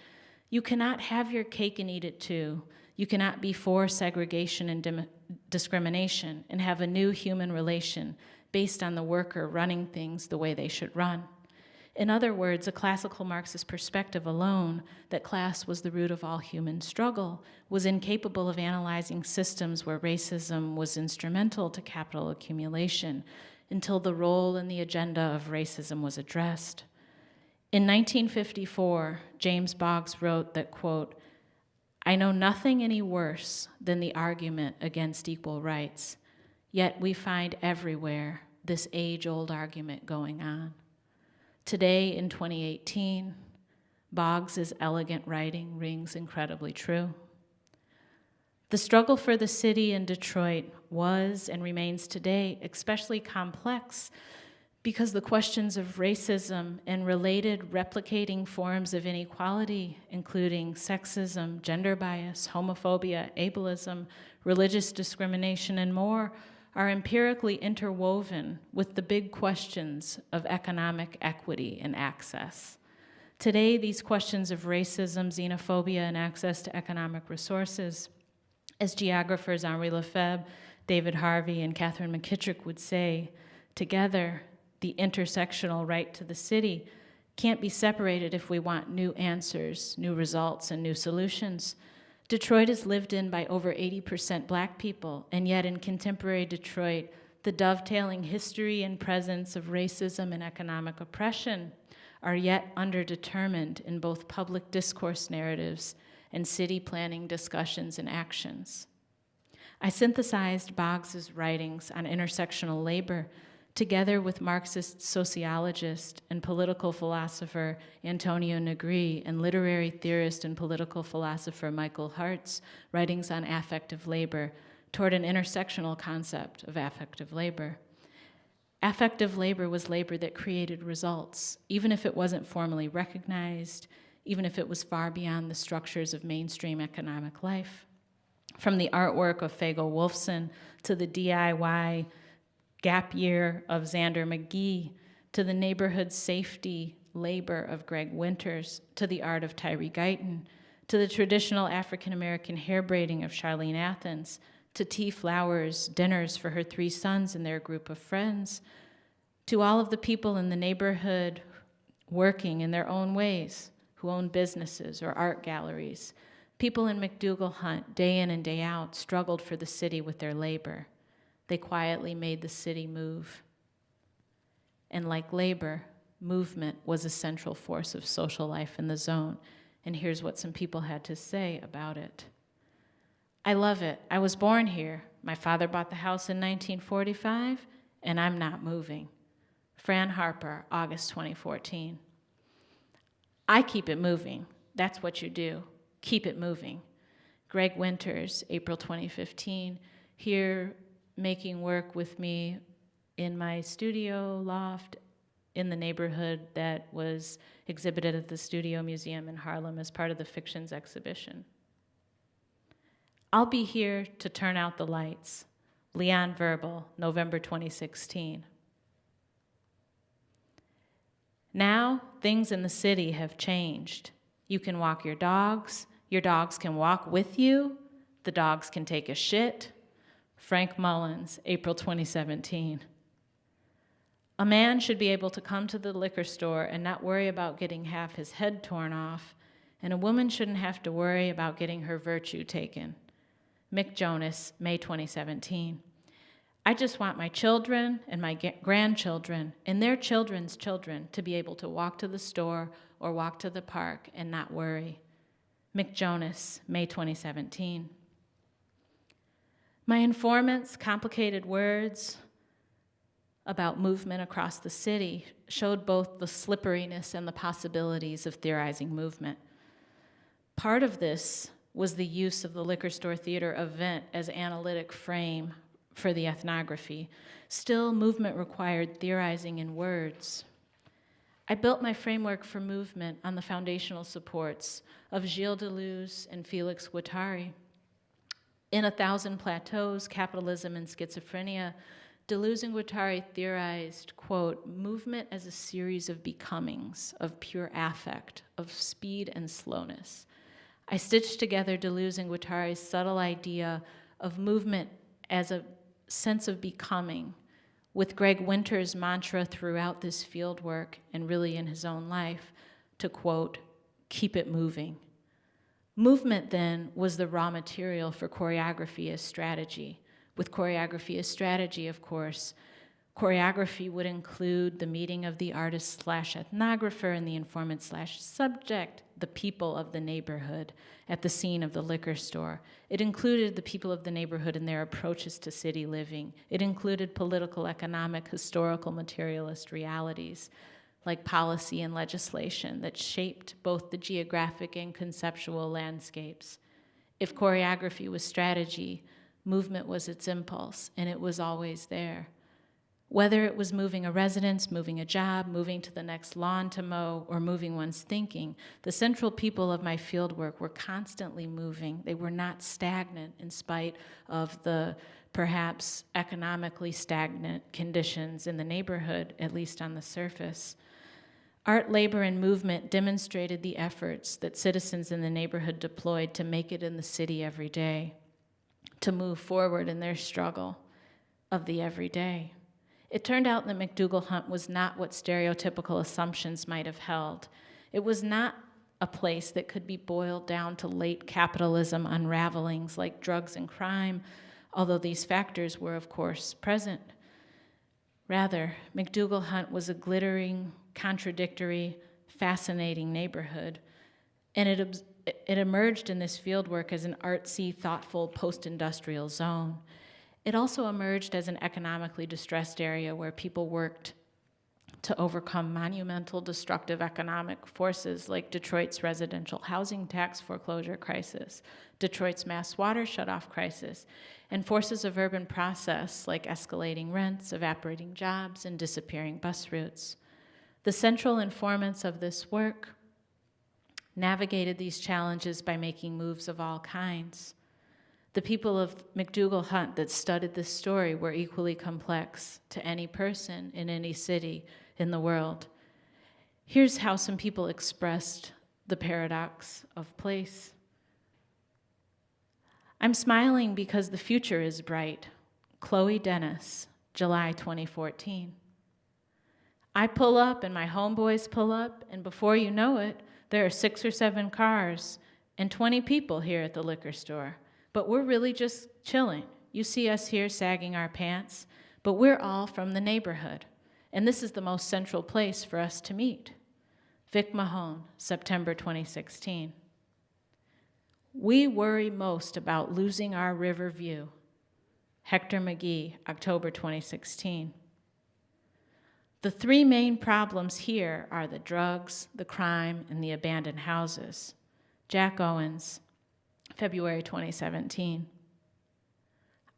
"You cannot have your cake and eat it too. You cannot be for segregation and discrimination and have a new human relation based on the worker running things the way they should run." In other words, a classical Marxist perspective alone, that class was the root of all human struggle, was incapable of analyzing systems where racism was instrumental to capital accumulation until the role and the agenda of racism was addressed. In 1954, James Boggs wrote that, quote, "I know nothing any worse than the argument against equal rights, yet we find everywhere this age-old argument going on." Today, in 2018, Boggs' elegant writing rings incredibly true. The struggle for the city in Detroit was and remains today especially complex because the questions of racism and related replicating forms of inequality, including sexism, gender bias, homophobia, ableism, religious discrimination, and more, are empirically interwoven with the big questions of economic equity and access. Today, these questions of racism, xenophobia, and access to economic resources, as geographers Henri Lefebvre, David Harvey, and Catherine McKittrick would say, together, the intersectional right to the city, can't be separated if we want new answers, new results, and new solutions. Detroit is lived in by over 80% Black people, and yet in contemporary Detroit, the dovetailing history and presence of racism and economic oppression are yet underdetermined in both public discourse narratives and city planning discussions and actions. I synthesized Boggs's writings on intersectional labor together with Marxist sociologist and political philosopher Antonio Negri and literary theorist and political philosopher Michael Hart's writings on affective labor toward an intersectional concept of affective labor. Affective labor was labor that created results, even if it wasn't formally recognized, even if it was far beyond the structures of mainstream economic life. From the artwork of Fagel Wolfson to the DIY gap year of Xander McGee, to the neighborhood safety labor of Greg Winters, to the art of Tyree Guyton, to the traditional African-American hair braiding of Charlene Athens, to T. Flowers' dinners for her 3 sons and their group of friends, to all of the people in the neighborhood working in their own ways, who own businesses or art galleries. People in McDougal Hunt, day in and day out, struggled for the city with their labor. They quietly made the city move. And like labor, movement was a central force of social life in the zone. And here's what some people had to say about it. I love it. I was born here. My father bought the house in 1945, and I'm not moving. Fran Harper, August 2014. I keep it moving. That's what you do. Keep it moving. Greg Winters, April 2015, here making work with me in my studio loft in the neighborhood that was exhibited at the Studio Museum in Harlem as part of the Fictions exhibition. I'll be here to turn out the lights. Leon Verbal, November 2016. Now, things in the city have changed. You can walk your dogs can walk with you, the dogs can take a shit. Frank Mullins, April 2017. A man should be able to come to the liquor store and not worry about getting half his head torn off, and a woman shouldn't have to worry about getting her virtue taken. Mick Jonas, May 2017. I just want my children and my grandchildren and their children's children to be able to walk to the store or walk to the park and not worry. Mick Jonas, May 2017. My informants' complicated words about movement across the city showed both the slipperiness and the possibilities of theorizing movement. Part of this was the use of the Liquor Store Theater event as analytic frame for the ethnography. Still, movement required theorizing in words. I built my framework for movement on the foundational supports of Gilles Deleuze and Felix Guattari. In 1,000 Plateaus, Capitalism and Schizophrenia, Deleuze and Guattari theorized, quote, movement as a series of becomings, of pure affect, of speed and slowness. I stitched together Deleuze and Guattari's subtle idea of movement as a sense of becoming, with Greg Winters' mantra throughout this fieldwork and really in his own life to, quote, keep it moving. Movement, then, was the raw material for choreography as strategy. With choreography as strategy, of course, choreography would include the meeting of the artist/ethnographer and the informant/subject, the people of the neighborhood at the scene of the liquor store. It included the people of the neighborhood and their approaches to city living. It included political, economic, historical, materialist realities, like policy and legislation that shaped both the geographic and conceptual landscapes. If choreography was strategy, movement was its impulse, and it was always there. Whether it was moving a residence, moving a job, moving to the next lawn to mow, or moving one's thinking, the central people of my fieldwork were constantly moving. They were not stagnant in spite of the perhaps economically stagnant conditions in the neighborhood, at least on the surface. Art, labor, and movement demonstrated the efforts that citizens in the neighborhood deployed to make it in the city every day, to move forward in their struggle of the everyday. It turned out that McDougall Hunt was not what stereotypical assumptions might have held. It was not a place that could be boiled down to late capitalism unravelings like drugs and crime, although these factors were, of course, present. Rather, McDougall Hunt was a glittering, contradictory, fascinating neighborhood, and it emerged in this fieldwork as an artsy, thoughtful, post-industrial zone. It also emerged as an economically distressed area where people worked to overcome monumental destructive economic forces like Detroit's residential housing tax foreclosure crisis, Detroit's mass water shutoff crisis, and forces of urban process like escalating rents, evaporating jobs, and disappearing bus routes. The central informants of this work navigated these challenges by making moves of all kinds. The people of McDougall Hunt that studied this story were equally complex to any person in any city in the world. Here's how some people expressed the paradox of place. I'm smiling because the future is bright. Chloe Dennis, July 2014. I pull up and my homeboys pull up, and before you know it, there are 6 or 7 cars and 20 people here at the liquor store. But we're really just chilling. You see us here sagging our pants, but we're all from the neighborhood, and this is the most central place for us to meet. Vic Mahone, September 2016. We worry most about losing our river view. Hector McGee, October 2016. The 3 main problems here are the drugs, the crime, and the abandoned houses. Jack Owens, February 2017.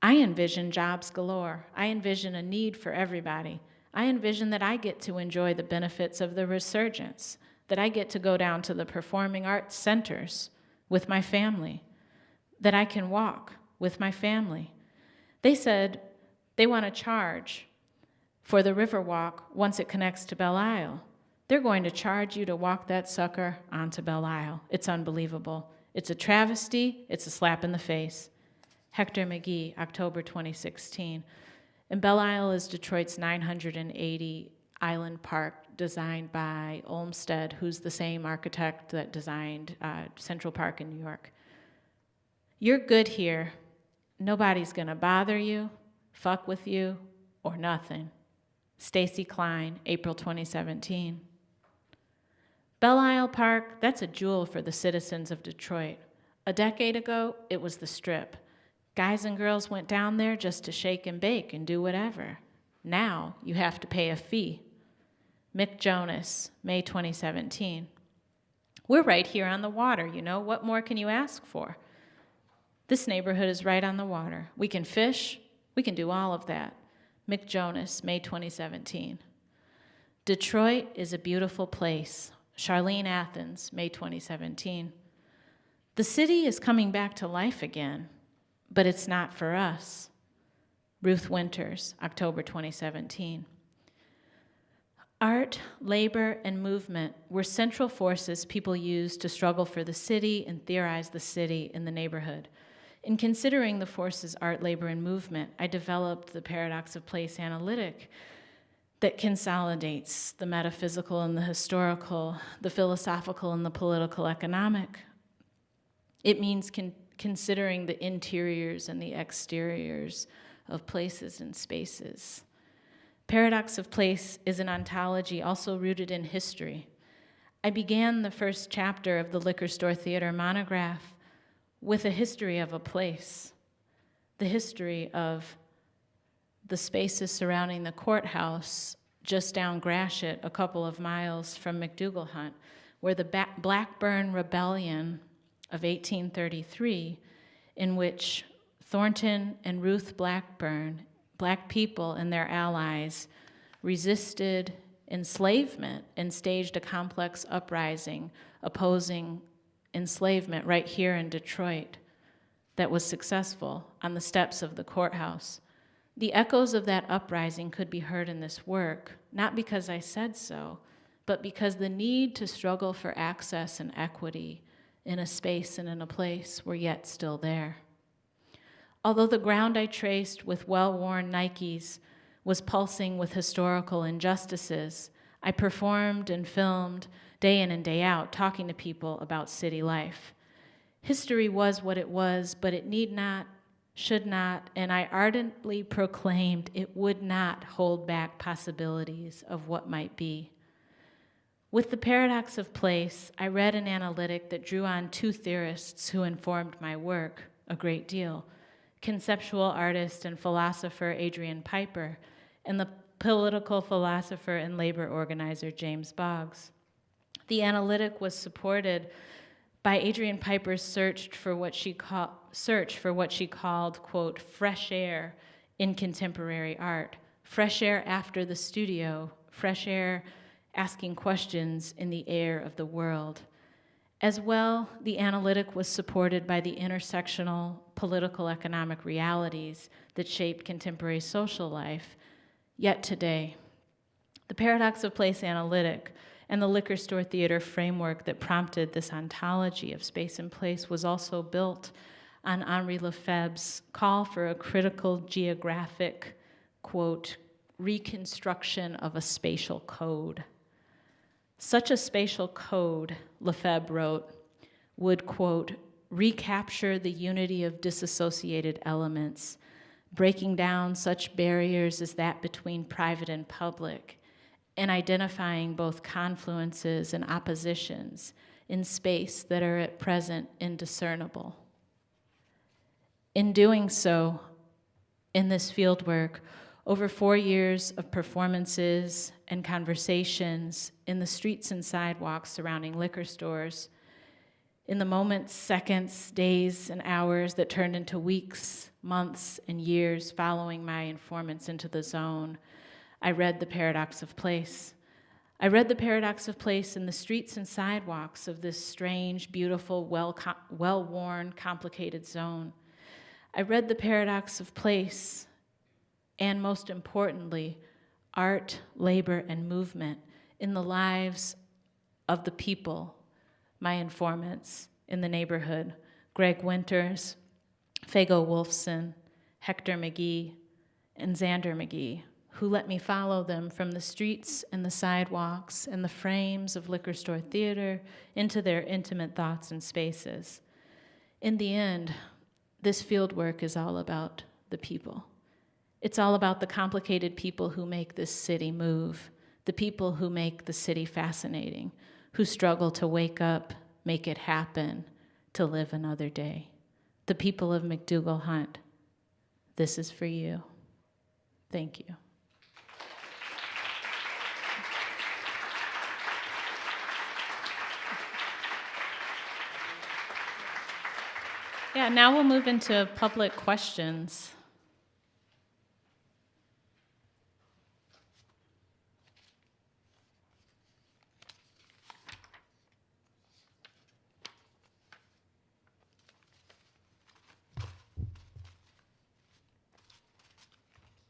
I envision jobs galore. I envision a need for everybody. I envision that I get to enjoy the benefits of the resurgence, that I get to go down to the performing arts centers with my family, that I can walk with my family. They said they want to charge for the Riverwalk once it connects to Belle Isle. They're going to charge you to walk that sucker onto Belle Isle. It's unbelievable. It's a travesty. It's a slap in the face. Hector McGee, October 2016. And Belle Isle is Detroit's 980 island park designed by Olmsted, who's the same architect that designed Central Park in New York. You're good here. Nobody's gonna bother you, fuck with you, or nothing. Stacy Klein, April 2017. Belle Isle Park, that's a jewel for the citizens of Detroit. A decade ago, it was the Strip. Guys and girls went down there just to shake and bake and do whatever. Now, you have to pay a fee. Mick Jonas, May 2017. We're right here on the water, you know. What more can you ask for? This neighborhood is right on the water. We can fish. We can do all of that. Mick Jonas, May 2017. Detroit is a beautiful place. Charlene Athens, May 2017. The city is coming back to life again, but it's not for us. Ruth Winters, October 2017. Art, labor, and movement were central forces people used to struggle for the city and theorize the city in the neighborhood. In considering the forces art, labor, and movement, I developed the paradox of place analytic that consolidates the metaphysical and the historical, the philosophical and the political economic. It means considering the interiors and the exteriors of places and spaces. Paradox of place is an ontology also rooted in history. I began the first chapter of the Liquor Store Theater monograph with a history of a place, the history of the spaces surrounding the courthouse just down Gratiot, a couple of miles from McDougall Hunt, where the Blackburn Rebellion of 1833, in which Thornton and Ruth Blackburn, Black people and their allies, resisted enslavement and staged a complex uprising opposing enslavement right here in Detroit that was successful on the steps of the courthouse. The echoes of that uprising could be heard in this work, not because I said so, but because the need to struggle for access and equity in a space and in a place were yet still there. Although the ground I traced with well-worn Nikes was pulsing with historical injustices. I performed and filmed day in and day out, talking to people about city life. History was what it was, but it need not, should not, and I ardently proclaimed it would not hold back possibilities of what might be. With The Paradox of Place, I read an analytic that drew on two theorists who informed my work a great deal: conceptual artist and philosopher Adrian Piper, and the political philosopher and labor organizer James Boggs. The analytic was supported by Adrian Piper's search for what she called, quote, fresh air in contemporary art, fresh air after the studio, fresh air asking questions in the air of the world. As well, the analytic was supported by the intersectional political economic realities that shaped contemporary social life, yet today. The Paradox of Place analytic and the liquor store theater framework that prompted this ontology of space and place was also built on Henri Lefebvre's call for a critical geographic, quote, reconstruction of a spatial code. Such a spatial code, Lefebvre wrote, would, quote, recapture the unity of disassociated elements, breaking down such barriers as that between private and public, and identifying both confluences and oppositions in space that are at present indiscernible. In doing so, in this fieldwork, over 4 years of performances and conversations in the streets and sidewalks surrounding liquor stores, in the moments, seconds, days, and hours that turned into weeks, months, and years following my informants into the zone, I read The Paradox of Place. I read The Paradox of Place in the streets and sidewalks of this strange, beautiful, well-worn, complicated zone. I read The Paradox of Place, and most importantly, art, labor, and movement in the lives of the people, my informants in the neighborhood: Greg Winters, Fago Wolfson, Hector McGee, and Xander McGee, who let me follow them from the streets and the sidewalks and the frames of liquor store theater into their intimate thoughts and spaces. In the end, this fieldwork is all about the people. It's all about the complicated people who make this city move, the people who make the city fascinating, who struggle to wake up, make it happen, to live another day. The people of McDougall Hunt, this is for you. Thank you. Yeah, now we'll move into public questions.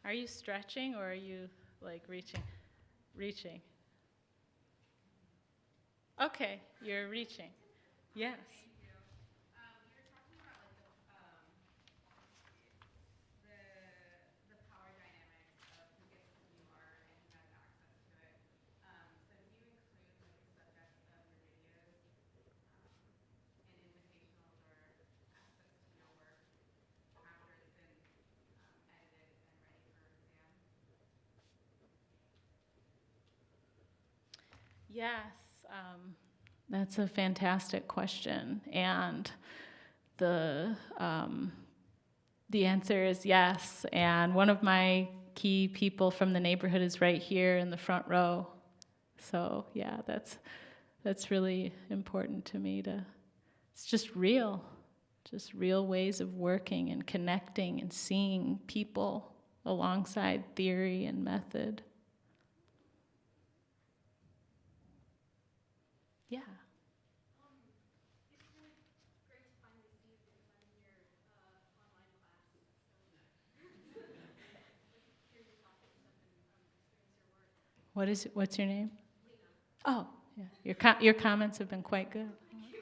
Are you stretching or are you like reaching? Reaching. Okay, you're reaching. Yes. Yes, that's a fantastic question, and the answer is yes. And one of my key people from the neighborhood is right here in the front row. So yeah, that's really important to me. It's just real ways of working and connecting and seeing people alongside theory and method. Yeah. It's really great to finally see you because I'm in your online class. So hear you talk and stuff and experience your work. What's your name? Lena. Oh, yeah. Your comments have been quite good. Thank you.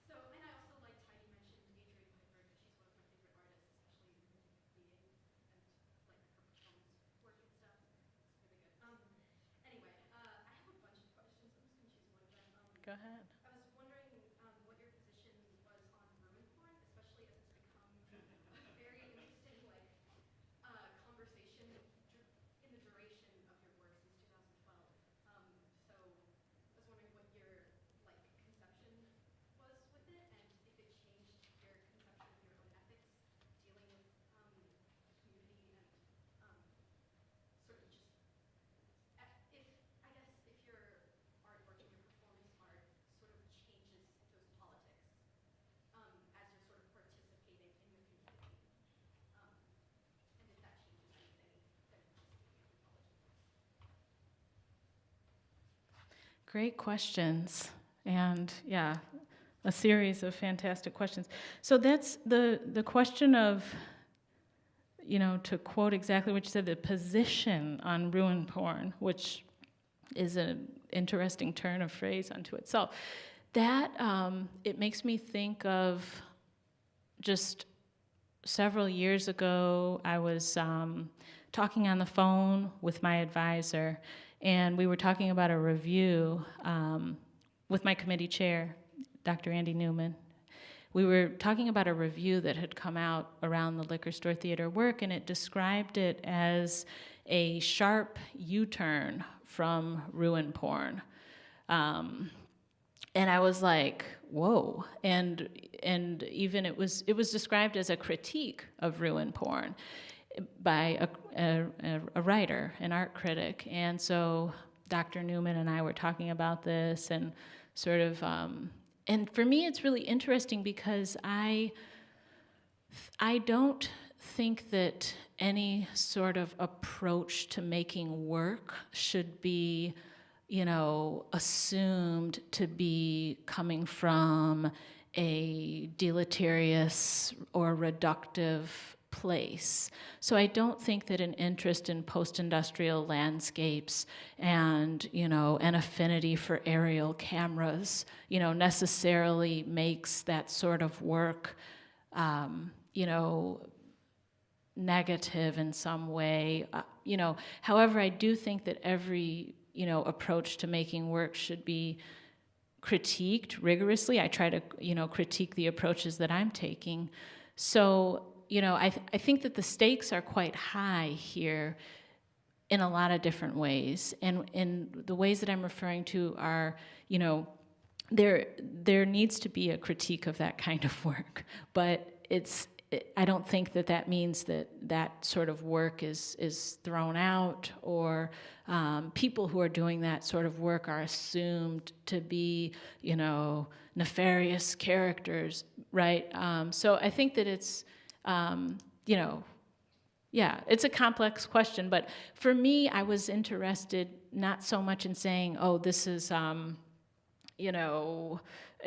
So, and I also liked how you mentioned Adrian Piper because she's one of my favorite artists, especially in being and Go ahead. I was wondering what your position was on ruin porn, especially as it's become a very interesting conversation in the duration of your work since 2012. So I was wondering what your conception was with it, and if it changed your conception of your own ethics dealing with community and sort of just if I guess if your artwork and your performance art sort of changes those politics as you're sort of participating in the community, and if that changes anything then participating in anthropology. Great questions. And yeah, a series of fantastic questions. So that's the question of, to quote exactly what you said, the position on ruin porn, which is an interesting turn of phrase unto itself. That, it makes me think of just several years ago, I was talking on the phone with my advisor, and we were talking about a review with my committee chair, Dr. Andy Newman. We were talking about a review that had come out around the liquor store theater work, and it described it as a sharp U-turn from ruin porn. And I was like, whoa. And even it was described as a critique of ruin porn by a writer, an art critic. And so Dr. Newman and I were talking about this and sort of, and for me it's really interesting because I don't think that any sort of approach to making work should be, assumed to be coming from a deleterious or reductive place. So I don't think that an interest in post-industrial landscapes and, an affinity for aerial cameras, necessarily makes that sort of work, negative in some way. However, I do think that every, approach to making work should be critiqued rigorously. I try to, critique the approaches that I'm taking. So, I think that the stakes are quite high here in a lot of different ways. And the ways that I'm referring to are, there needs to be a critique of that kind of work, but I don't think that means that sort of work is thrown out, or people who are doing that sort of work are assumed to be, nefarious characters, right? So I think that it's, it's a complex question, but for me, I was interested not so much in saying, oh, this is,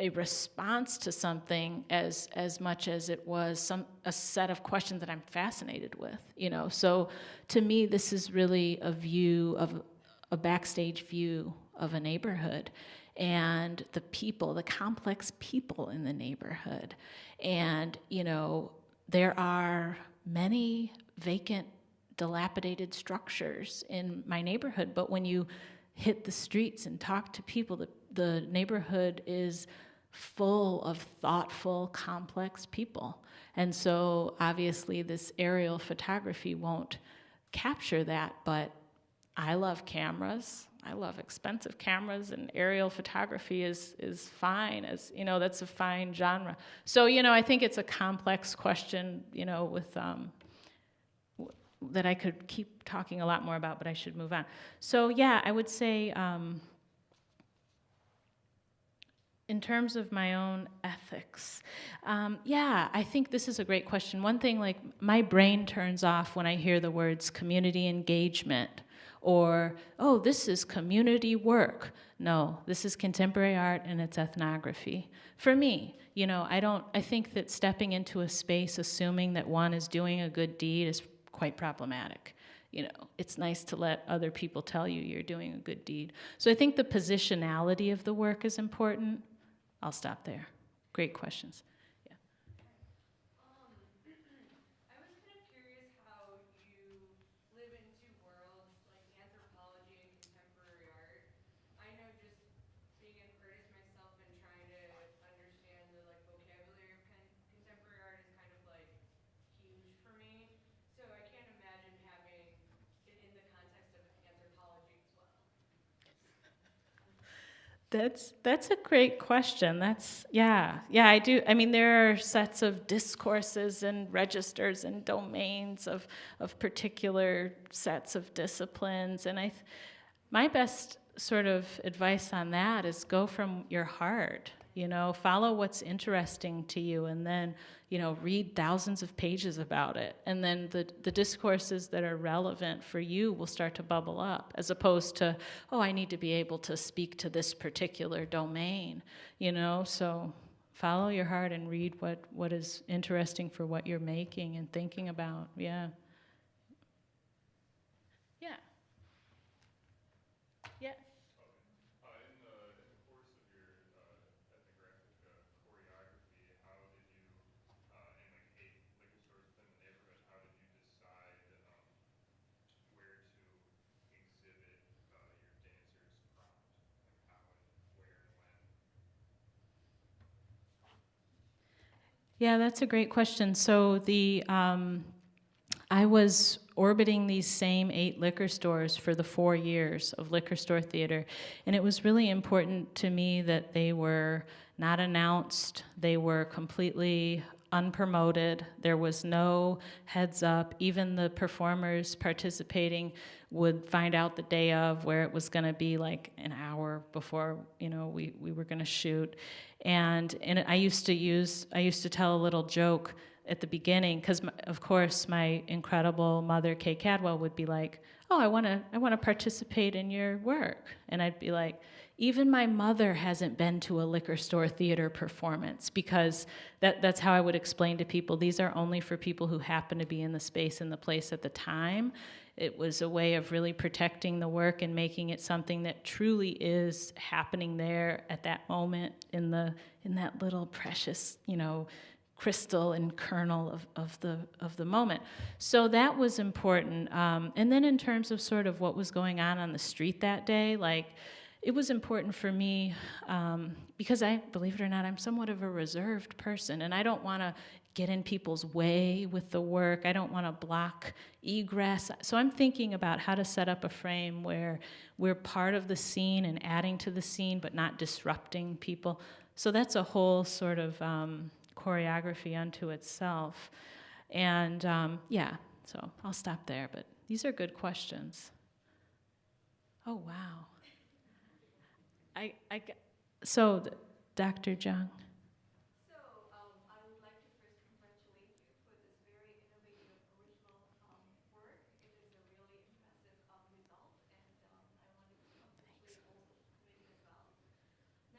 a response to something as much as it was a set of questions that I'm fascinated with, So to me, this is really a backstage view of a neighborhood and the people, the complex people in the neighborhood. And, there are many vacant, dilapidated structures in my neighborhood, but when you hit the streets and talk to people, the neighborhood is full of thoughtful, complex people. And so obviously this aerial photography won't capture that, but I love cameras. I love expensive cameras, and aerial photography is fine, as that's a fine genre. So I think it's a complex question, with that I could keep talking a lot more about, but I should move on. So yeah, I would say in terms of my own ethics, I think this is a great question. One thing, my brain turns off when I hear the words community engagement, or, oh, this is community work. No, this is contemporary art and it's ethnography. For me, I think that stepping into a space assuming that one is doing a good deed is quite problematic. It's nice to let other people tell you you're doing a good deed. So I think the positionality of the work is important. I'll stop there. Great questions. Yeah. I was kind of curious how you live in two worlds, like anthropology and contemporary art. I know just being an artist myself, That's a great question. Yeah, I do. I mean, there are sets of discourses and registers and domains of particular sets of disciplines, and my best sort of advice on that is go from your heart. Follow what's interesting to you, and then read thousands of pages about it, and then the discourses that are relevant for you will start to bubble up, as opposed to, oh, I need to be able to speak to this particular domain. So follow your heart and read what is interesting for what you're making and thinking about. Yeah. Yeah. Yeah. In the course of your ethnographic choreography, how did you, in like 8 liquor stores within the neighborhood, how did you decide where to exhibit your dancers' craft? Like how and where and when? Yeah, that's a great question. So I was orbiting these same 8 liquor stores for the 4 years of liquor store theater, and it was really important to me that they were not announced, they were completely unpromoted, there was no heads up. Even the performers participating would find out the day of where it was going to be, like an hour before we were going to shoot. And I used to tell a little joke at the beginning, because of course my incredible mother, Kay Cadwell, would be like, "Oh, I want to participate in your work," and I'd be like, "Even my mother hasn't been to a liquor store theater performance," because that's how I would explain to people. These are only for people who happen to be in the space and the place at the time. It was a way of really protecting the work and making it something that truly is happening there at that moment in that little precious, crystal and kernel of the moment. So that was important. And then in terms of sort of what was going on the street that day, like, it was important for me because believe it or not, I'm somewhat of a reserved person, and I don't want to get in people's way with the work. I don't want to block egress. So I'm thinking about how to set up a frame where we're part of the scene and adding to the scene, but not disrupting people. So that's a whole sort of choreography unto itself. And so I'll stop there, but these are good questions. Oh, wow. So, Dr. Jung. So, I would like to first congratulate you for this very innovative, original work. It is a really impressive result, and I wanted to congratulate all the committee as well.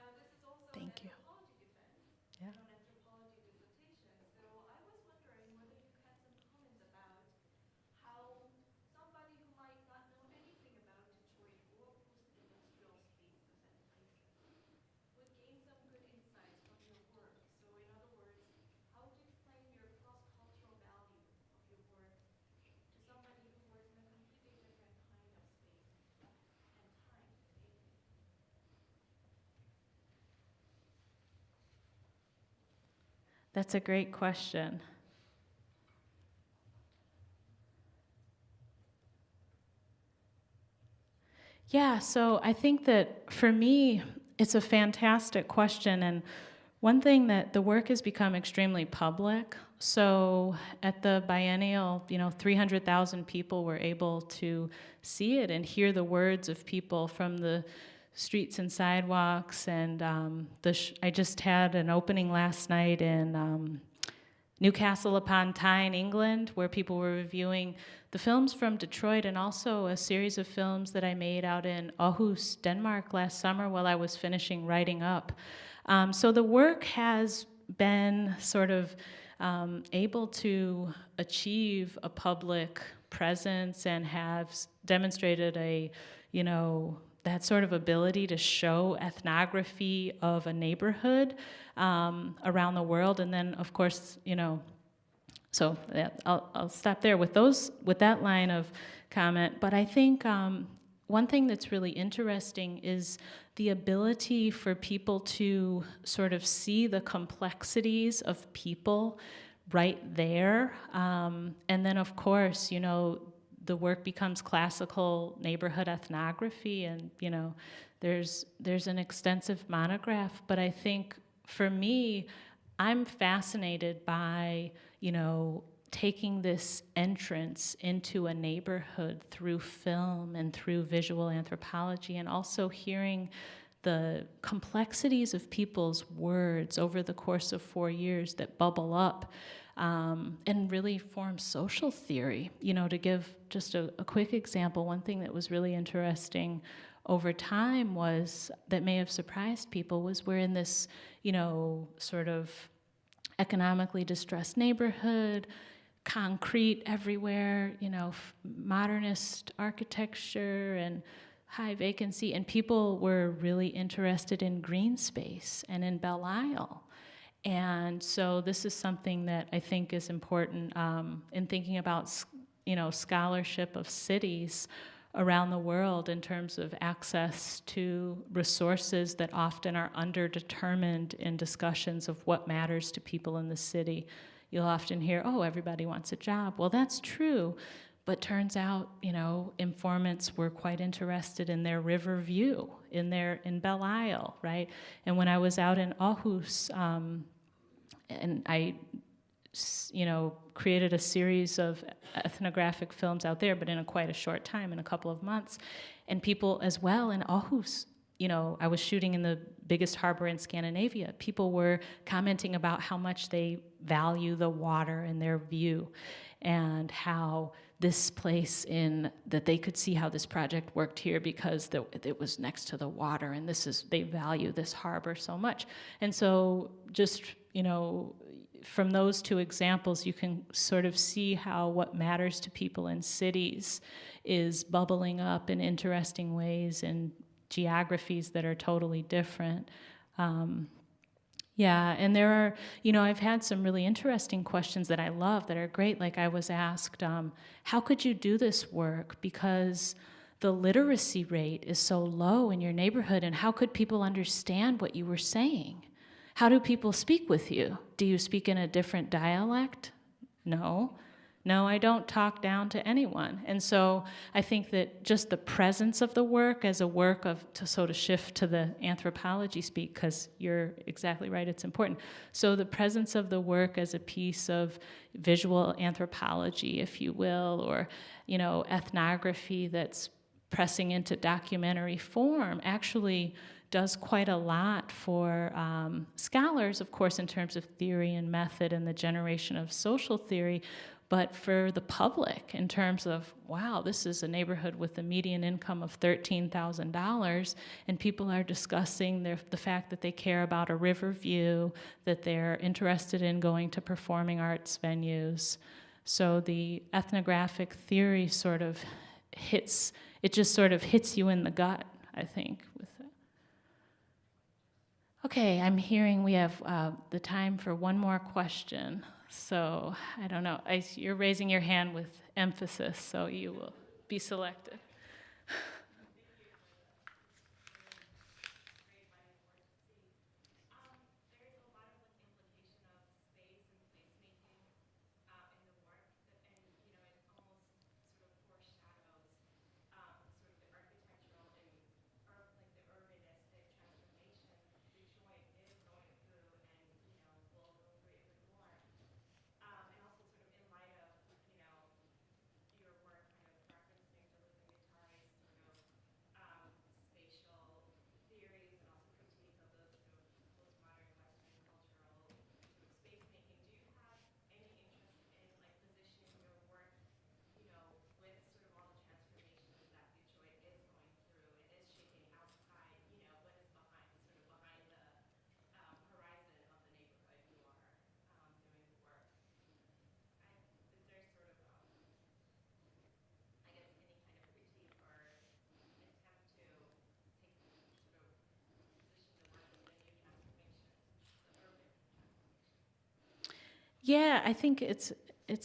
Now, this is also an Thank you. anthropology defense, Yeah. an anthropology dissertation. So, I was wondering whether you had some comments about how somebody who might not know anything about Detroit or post-industrial spaces and places would gain some good insights from your work. So in other words, how would you explain your cross-cultural value of your work to somebody who works in a completely different kind of space and time than they do? That's a great question. Yeah, so I think that for me, it's a fantastic question. And one thing that the work has become extremely public. So at the biennial, 300,000 people were able to see it and hear the words of people from the streets and sidewalks. And I just had an opening last night in Newcastle upon Tyne, England, where people were reviewing the films from Detroit, and also a series of films that I made out in Aarhus, Denmark last summer while I was finishing writing up. So the work has been sort of able to achieve a public presence and have demonstrated that sort of ability to show ethnography of a neighborhood around the world. And then, of course, so I'll stop there with that line of comment. But I think one thing that's really interesting is the ability for people to sort of see the complexities of people right there. And then, of course, the work becomes classical neighborhood ethnography, and there's an extensive monograph. But I think for me, I'm fascinated by taking this entrance into a neighborhood through film and through visual anthropology, and also hearing the complexities of people's words over the course of 4 years that bubble up and really form social theory. To give just a quick example, one thing that was really interesting over time was, that may have surprised people, was we're in this, sort of economically distressed neighborhood, concrete everywhere, modernist architecture and high vacancy, and people were really interested in green space and in Belle Isle. And so this is something that I think is important in thinking about, scholarship of cities around the world in terms of access to resources that often are underdetermined in discussions of what matters to people in the city. You'll often hear, oh, everybody wants a job. Well, that's true, but turns out, informants were quite interested in their river view, in Belle Isle, right? And when I was out in Aarhus, and I, created a series of ethnographic films out there, but in quite a short time, in a couple of months, and people as well in Aarhus. I was shooting in the biggest harbor in Scandinavia. People were commenting about how much they value the water in their view, and how this place that they could see how this project worked here because it was next to the water, and they value this harbor so much. And so just, from those two examples, you can sort of see how what matters to people in cities is bubbling up in interesting ways and geographies that are totally different. And there are, I've had some really interesting questions that I love that are great. Like I was asked, how could you do this work? Because the literacy rate is so low in your neighborhood, and how could people understand what you were saying? How do people speak with you? Do you speak in a different dialect? No. No, I don't talk down to anyone. And so I think that just the presence of the work as a work to sort of shift to the anthropology speak, because you're exactly right, it's important. So the presence of the work as a piece of visual anthropology, if you will, or, ethnography that's pressing into documentary form actually does quite a lot for scholars, of course, in terms of theory and method and the generation of social theory, but for the public in terms of, wow, this is a neighborhood with a median income of $13,000, and people are discussing the fact that they care about a river view, that they're interested in going to performing arts venues. So the ethnographic theory sort of hits you in the gut, I think, with it. Okay, I'm hearing we have the time for one more question. So I don't know. You're raising your hand with emphasis, so you will be selected. Yeah, I think it's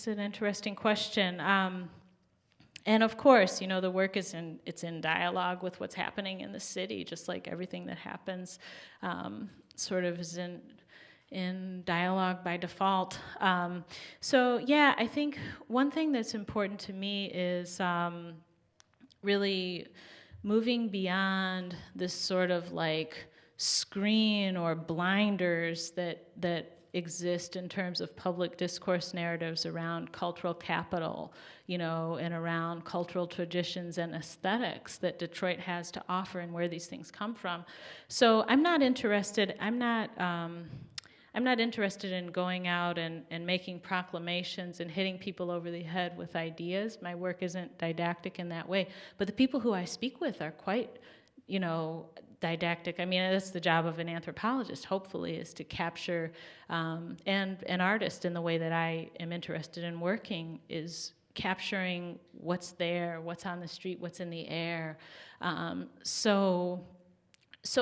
an interesting question. And of course, the work it's in dialogue with what's happening in the city, just like everything that happens sort of is in dialogue by default. So yeah, I think one thing that's important to me is really moving beyond this sort of like screen or blinders that exist in terms of public discourse narratives around cultural capital, you know, and around cultural traditions and aesthetics that Detroit has to offer and where these things come from. So I'm not interested in going out and making proclamations and hitting people over the head with ideas. My work isn't didactic in that way. But the people who I speak with are quite, you know, didactic. I mean, that's the job of an anthropologist, hopefully, is to capture, and an artist in the way that I am interested in working is capturing what's there, what's on the street, what's in the air. So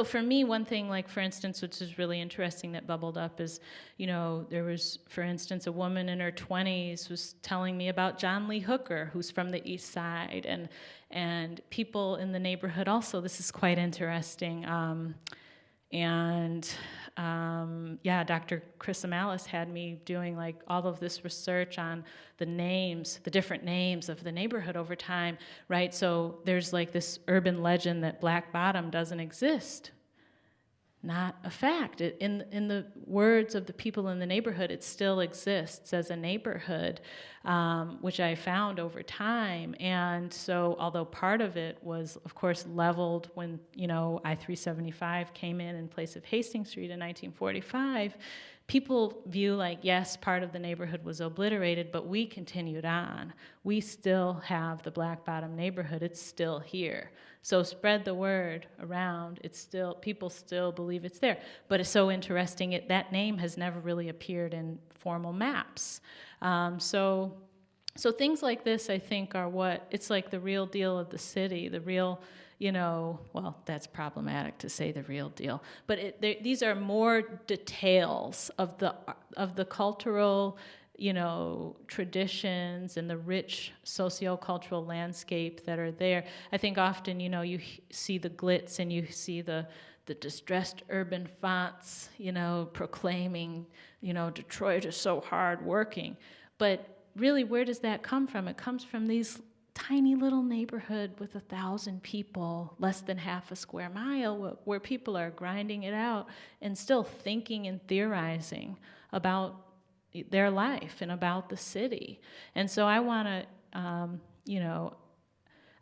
for me, one thing, like, for instance, which is really interesting that bubbled up is, you know, there was, for instance, a woman in her 20s was telling me about John Lee Hooker, who's from the East Side, and people in the neighborhood also. This is quite interesting. Yeah, Dr. Chris Amalis had me doing like all of this research on the names, the different names of the neighborhood over time, right? So there's like this urban legend that Black Bottom doesn't exist. Not a fact. In the words of the people in the neighborhood, it still exists as a neighborhood, which I found over time. And so, although part of it was, of course, leveled when, you know, I-375 came in place of Hastings Street in 1945, people view like, yes, part of the neighborhood was obliterated, but we continued on. We still have the Black Bottom neighborhood. It's still here. So spread the word around. It's still, people still believe it's there. But it's so interesting, that name has never really appeared in formal maps. So things like this, I think, are what, it's like the real deal of the city, the real, you know, well, that's problematic to say the real deal, but these are more details of the cultural, you know, traditions and the rich sociocultural landscape that are there. I think often, you know, you see the glitz and you see the distressed urban fonts, you know, proclaiming, you know, Detroit is so hardworking. But really, where does that come from? It comes from these tiny little neighborhood with 1,000 people, less than half a square mile, where people are grinding it out and still thinking and theorizing about their life and about the city. And so I want to, you know,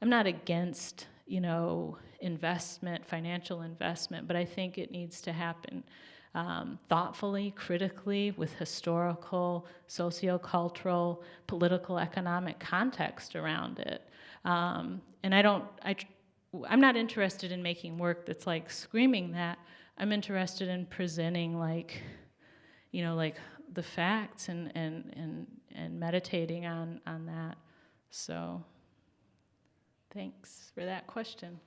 I'm not against, you know, investment, financial investment, but I think it needs to happen thoughtfully, critically, with historical, sociocultural, political, economic context around it. And I'm not interested in making work that's like screaming that. I'm interested in presenting like, you know, like the facts and meditating on that. So thanks for that question.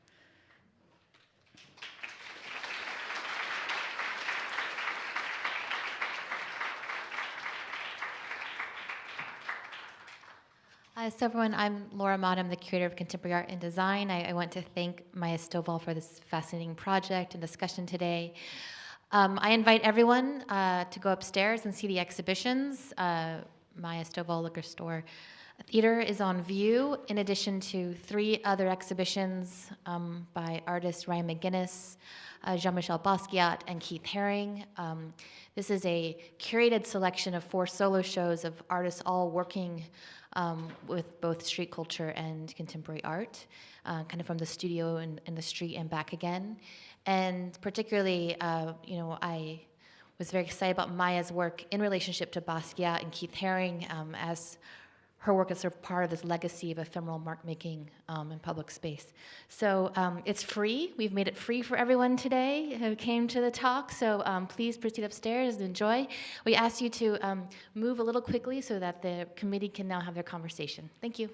So everyone, I'm Laura Mott. I'm the curator of contemporary art and design. I want to thank Maya Stovall for this fascinating project and discussion today. I invite everyone to go upstairs and see the exhibitions. Maya Stovall Liquor Store Theater is on view, in addition to 3 other exhibitions by artists Ryan McGinnis, Jean-Michel Basquiat, and Keith Haring. This is a curated selection of 4 solo shows of artists all working with both street culture and contemporary art, kind of from the studio and the street and back again. And particularly, you know, I was very excited about Maya's work in relationship to Basquiat and Keith Haring, as her work is sort of part of this legacy of ephemeral mark making in public space. So it's free. We've made it free for everyone today who came to the talk. So please proceed upstairs and enjoy. We ask you to move a little quickly so that the committee can now have their conversation. Thank you.